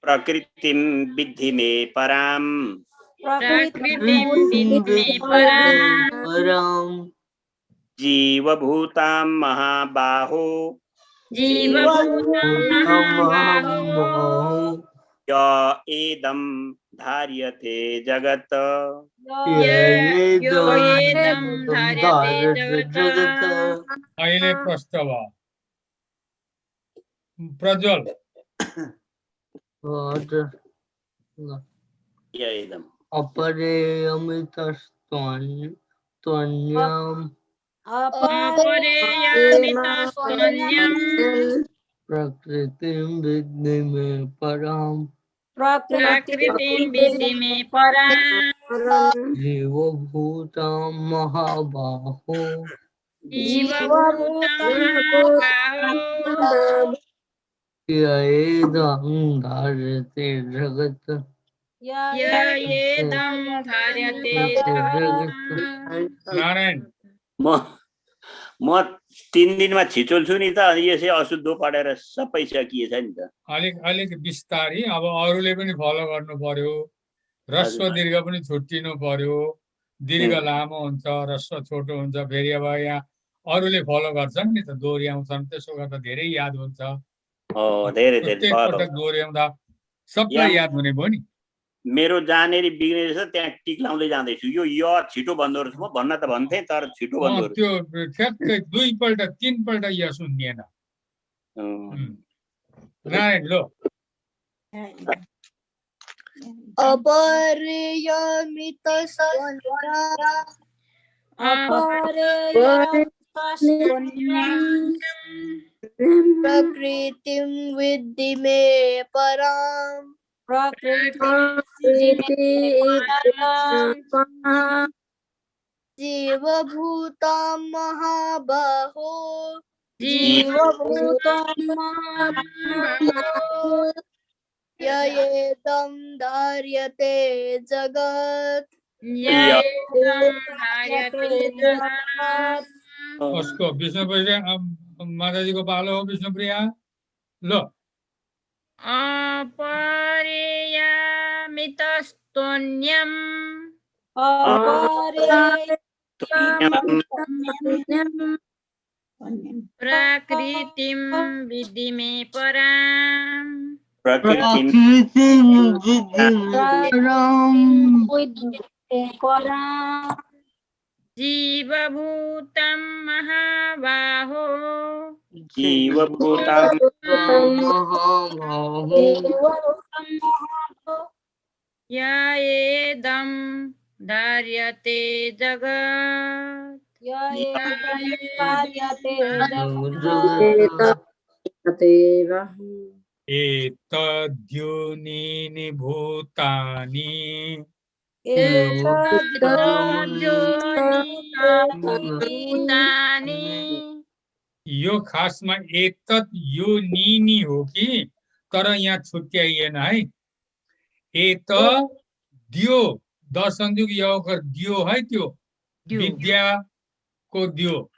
प्रकृतिं विद्धि मे पराम् जीवभूतां महाबाहो य एदं धार्यते जगत् अहिले प्रश्न भयो प्रज्वल ययेदम अपरेयमितस्त्वन्यम् प्रकृतिं विद्धि मे पराम् जीवभूतां महाबाहो ययेदं धार्यते जगत् नारायण म 3 दिनमा छिचोल्छु नि त अनि यसै अशुद्ध पढेर सबै सकिएछ नि त अलिक बिस्तारी अब अरूले पनि फलो गर्नु पर्यो ह्रस्व दीर्घ पनि छुट्टिनु पर्यो दीर्घ लामो हुन्छ ह्रस्व छोटो हुन्छ फेरि अब यहाँ अरूले फलो गर्छन् नि त, दोहोऱ्याउँछन्, त्यसो गर्दा धेरै याद हुन्छ। धेरै प्रत्येक भयो। पटक दोहोऱ्याउँदा सबलाई याद हुने भयो नि। मेरो जहाँनेरि बिग्रेको छ त्यहाँ टिक लाउँदै जाँदैछु। यो छिटो भन्दो रहेछ, म भन्न त भन्थेँ तर छिटो भन्दो रहेछ। त्यो ठ्याक्कै 2 पल्ट 3 पल्ट या सुनिएन। नारायण लो। प्रकृतिं विद्धि मे पराम् जीवभूतां महाबाहो ययेदं धार्यते जगत्। उसको विष्णुप्रिया माताजी को पालो हो। विष्णुप्रिया लो। अपरियामितस्तोन्यम् प्रकृतिं विद्धि मे पराम् जीवभूतं महाबाहो ययेदं धार्यते जगत्। एतद्योनीनि भूतानि यो खासमा एतत् यो निनी हो कि, तर यहाँ छुट्याइएन है। एत द्यो द संयुक्त यकर द्यो है, त्यो विद्या को द्यो।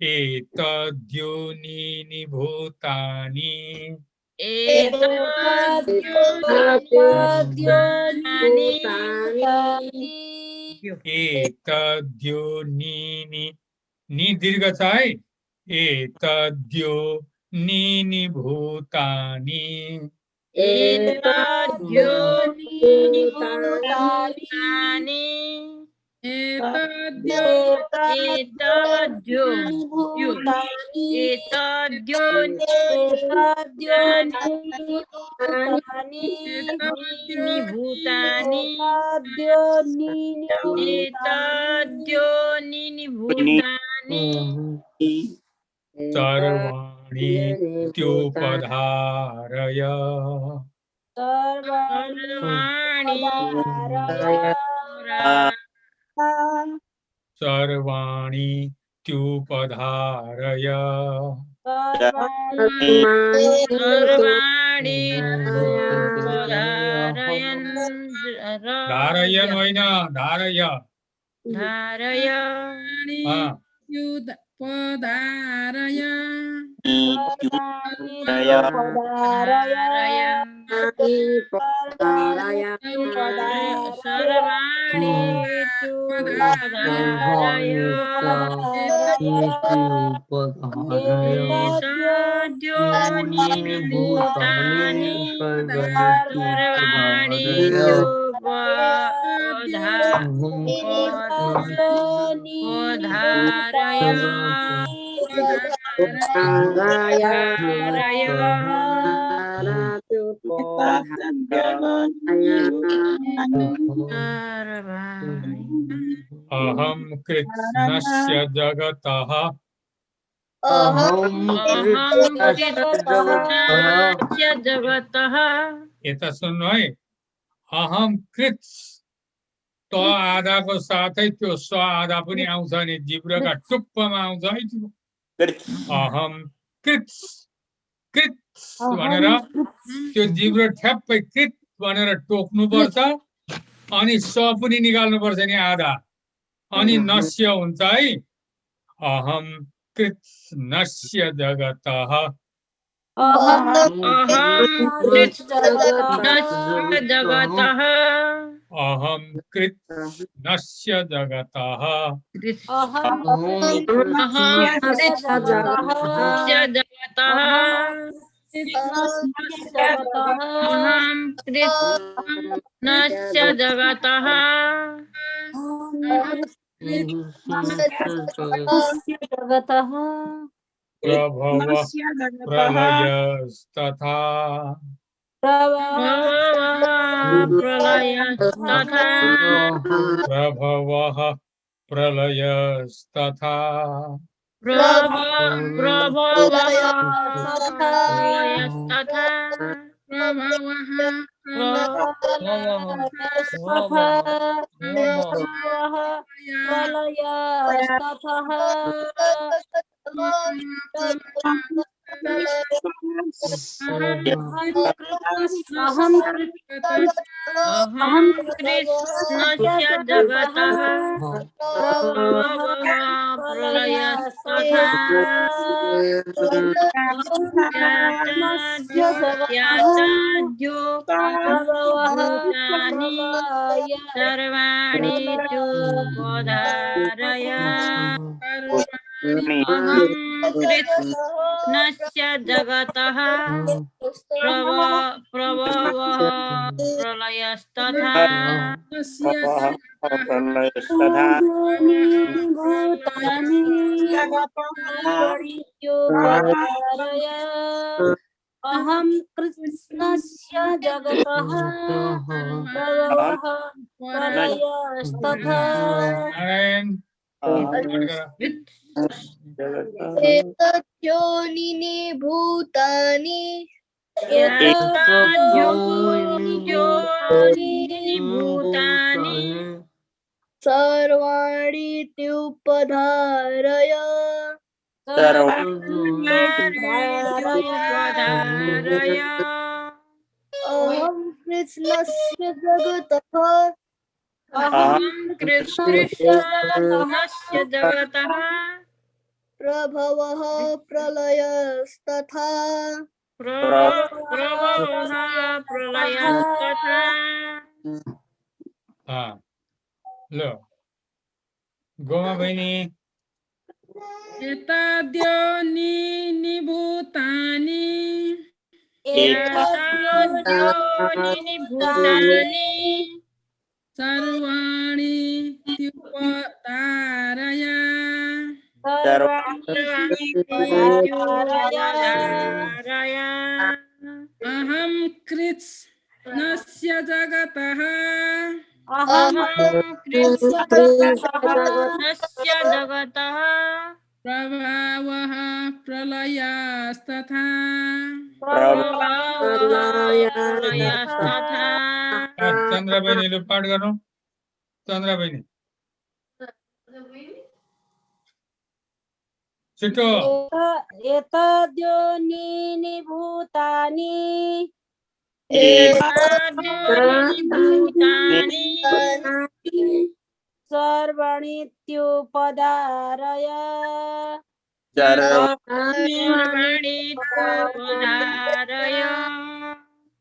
एतद्योनीनि भूतानि एतद्योनीनि नि दीर्घ छ है। एतद्योनीनि भूतानि सर्वाणि त्युपधारय सर्वाणि त्युपधारय धारयन होइन, धारय अहं कृत्स्नस्य जगतः यता सुन्नु है। अहम कृत्स त आधाको साथै त्यो स आधा पनि आउँछ नि, जिब्रोका टुप्पोमा आउँछ है त्यो। अहम कृत्स कृत्स भनेर त्यो जिब्रो ठ्याप्पै कृत भनेर टोक्नु पर्छ, अनि स पनि निकाल्नु पर्छ नि आधा, अनि नस्य हुन्छ है। अहम कृत्स्नस्य जगतः अहं कृत्स्नस्य जगतः अहं कृष्णस्य जगतः जगतः जगतः अहं कृष्णस्य जगतः जगतः प्रभवः प्रलयस्तथा प्रलयस्तथा प्रभवः प्रलयस्तथा प्रलयस्तथा अहं कृष्णस्य जगतः प्रलयस्तथा भूतानि सर्वाणि चोपधारय अहं कृष्णस्य जगतः प्रभवः प्रलयस्तथा भूतानि सर्वणित्योपधारय अहं कृष्णस्य जगतः प्रभवः प्रलयस्तथा नारायण एतद्योनिनि भूतानि भूतानि सर्वाणि त्युपधारय उपधारय अहं कृष्णस्य जगतः अहं कृष्णस्य जगतः प्रभवः प्रलयस्तथा प्रभवः प्रलयस्तथा हाँ लो गोमा बहिनी एताद्योनीनि भूतानि एतद्योनिनि भूतानि सर्वाणि त्युपधारय उपधारय अहं कृष्णस्य जगतः अहं कृष्णस्य जगतः प्रभावः प्रलयस्तथा प्रलयस्तथा चंद्र बहिनी लु पाठ गर्नु चंद्र बहिनी छिटो एतद्योनिनि भूतानि भूतानि सर्वणित्युपधारय सर्वाणि उपधारय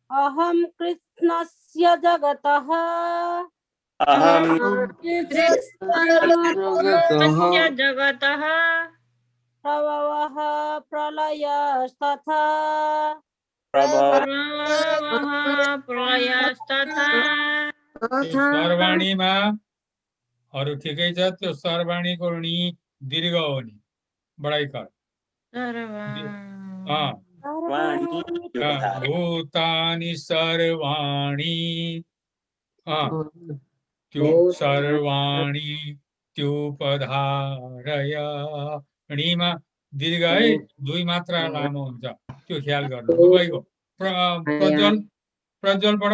अहं कृष्णस्य जगतः कृष्णस्य जगतः प्रभवः प्रलयस्तथा प्रभवः प्रलयस्तथा सर्वाणीमा अरु ठिकै छ त्यो सर्वाणीको णी दीर्घ हो नि बढाइ कर भूतानि सर्वाणि त्यो सर्वाणि त्युपधारय णीमा दीर्घ है दुई मात्रा लामो हुन्छ त्यो ख्याल गर्नु दुवैको प्रज्वल प्रज्वल पढ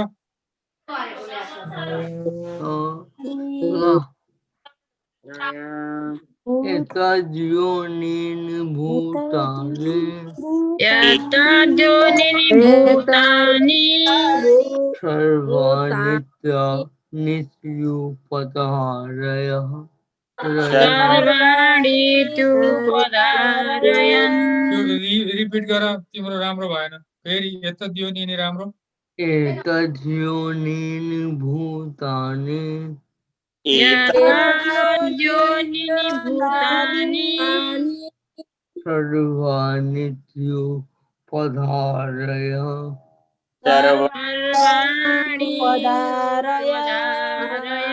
एतद्योनीनि भूतानि एतद्योनीनि भूतानि सर्वाणित्युपधारयः सर्वाणि त्युपधारयन् रिपिट गर तिम्रो राम्रो भएन फेरि एतद्योनिनि राम्रो एतद्योनीनि भूतानि योनिनि भूतानि सर्वाणीत्युपधारय सर्वाणि पदारय पदारय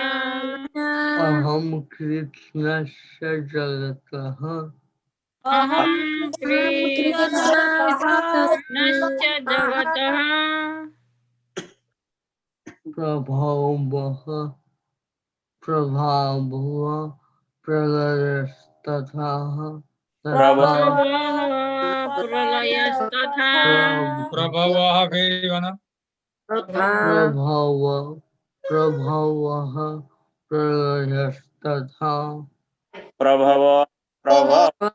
अहं कृष्णस्य जगतः अहं कृष्णस्य जगतः प्रभावः प्रलयस्तथा प्रलयस्तथा प्रभवः फेरि भन प्रभावः प्रलयस्तथा प्रभव प्रभव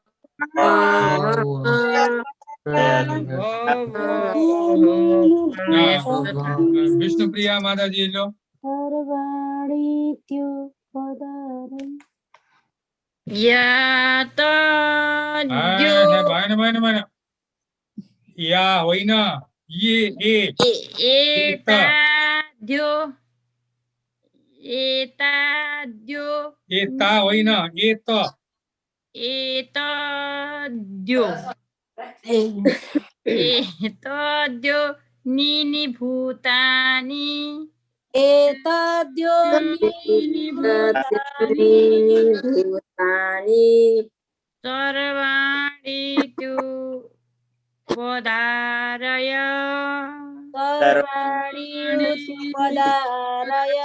विष्णुप्रिया माताजी लो सर्वाणीत्युपधारय भएन या होइन एताद्यो एता होइन एतद्यो नीनि भूतानि एतद्योनीनि भूतानि सर्वाणि तु पदारय सर्वाणि पदारय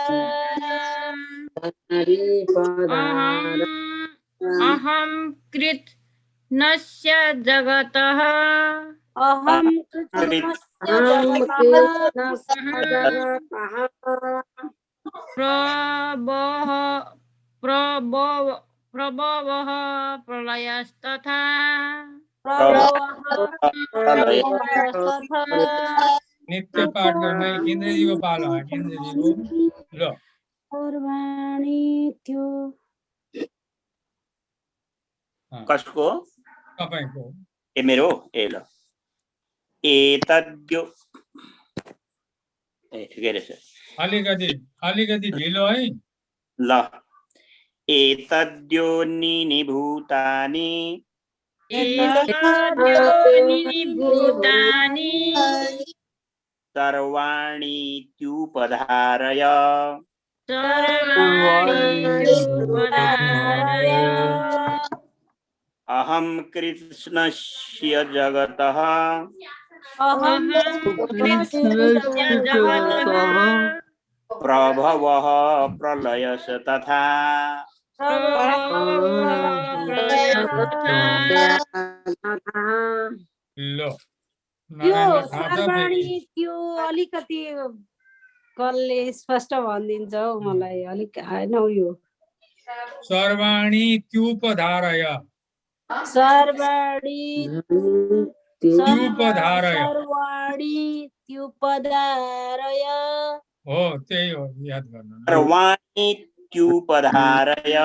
अहं कृष्णस्य जगतः अहं कृष्णस्य जगतः प्रभवः प्रलयस्तथा प्रलयस्तथा नित्य पाठ गर्ने इन्द्रजीको पालो इन्द्रजीको ल सर्वाणीत्यो कसको तपाईको ए मेरो ए ल एतद्यो ए ठिकै रहेछ अलिकति ढिलो है ल एतद्योनीनि भूतानि एतद्योनीनि भूतानि सर्वाणीत्युपधारय सर्वाणि अहं कृष्णस्य जगतः अहं कृष्णस्य जगतः प्रभवः प्रलयस्तथा ल त्यो सर्वाणी त्यो अलिकति कसले स्पष्ट भनिदिन्छ हौ मलाई अलिक आएन हौ यो सर्वाणीत्युपधारय सर्वाणी त्युपधारय सर्वाणीत्युपधारय हो त्यही हो याद गर्नु सर्वाणीत्युपधारय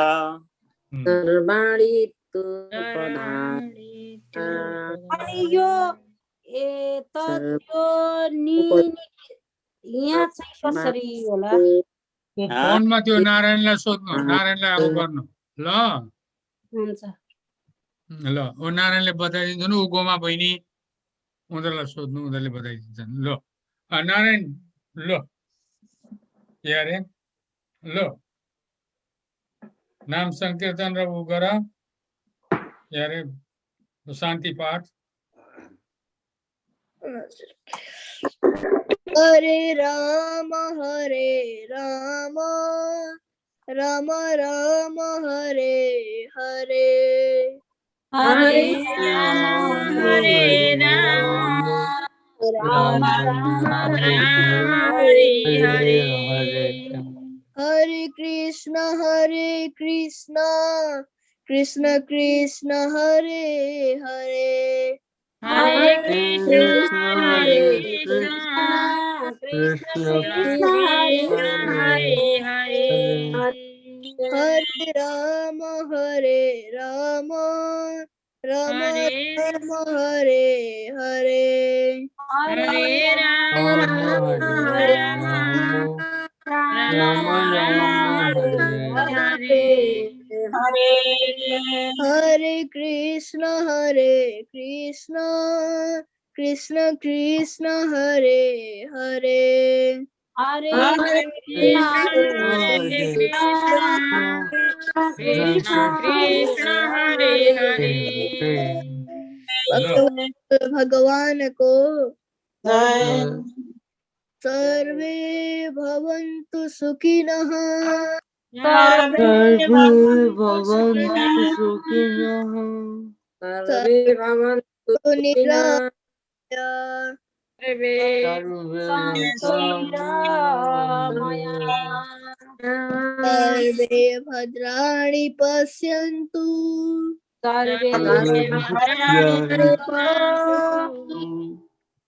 अनि यो यहाँ चाहिँ कसरी होला फोनमा त्यो नारायणलाई सोध्नु नारायणलाई अब गर्नु ल हुन्छ ल ओ नारायणले बताइदिन्छ नि ऊ गोमा बहिनी उनीहरूलाई सोध्नु उनीहरूले बताइदिन्छन् ल नारायण ल यारे ल नाम संकीर्तन र ऊ गर यारे शान्ति पाठ हरे राम राम राम हरे हरे हरे राम राम राम हरे हरे हरे कृष्ण कृष्ण कृष्ण हरे हरे हरे कृष्ण कृष्ण हरे हरे हरे राम राम राम हरे हरे हरे हरे राम हरे राम राम राम हरे हरे कृष्ण कृष्ण कृष्ण हरे हरे हरे कृष्ण कृष्ण हरे हरे भगवान को जय सर्वे भवन्तु सुखिनः सर्वे भवन्तु सुखिनः सर्वे भवन्तु सुखिनः सर्वे सर्वे सर्वे भद्राणि पश्यन्तु सर्वे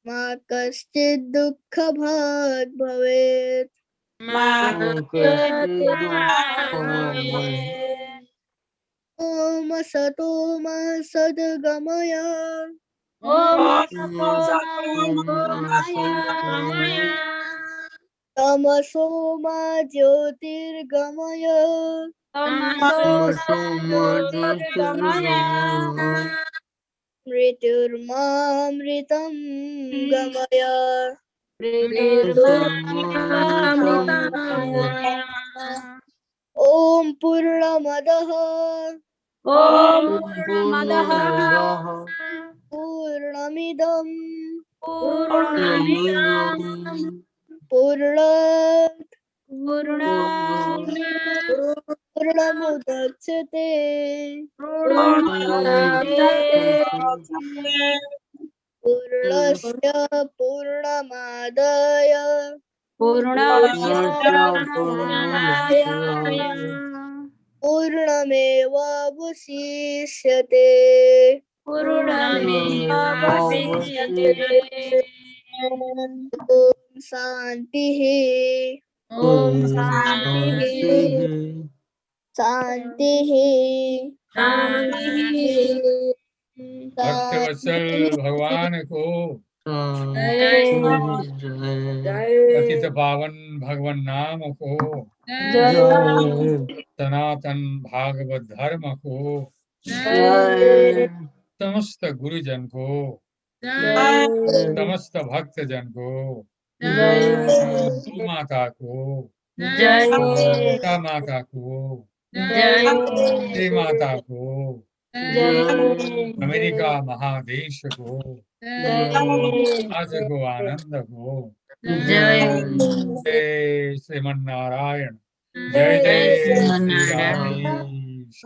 मा कश्चित् दुःखभाग् भवेत् ॐ असतो मा सद्गमय तमसो मा ज्योतिर्गमय मृत्युर्मामृतं गमय ॐ पूर्णमदः पूर्णमिदं पूर्णात् पूर्णमुदच्यते पूर्णस्य पूर्णमादाय पूर्णमेवावशिष्यते ॐ शान्तिः शान्तिः भक्तवत्सल भगवान को पतित पावन भगवान नाम को सनातन भागवत धर्म को समस्त गुरुजन को समस्त भक्तजन को माता को सीता माता को श्री माता को अमेरिका महादेश को आज को आनंद को जय श्रीमन नारायण जय जय श्री राधेश।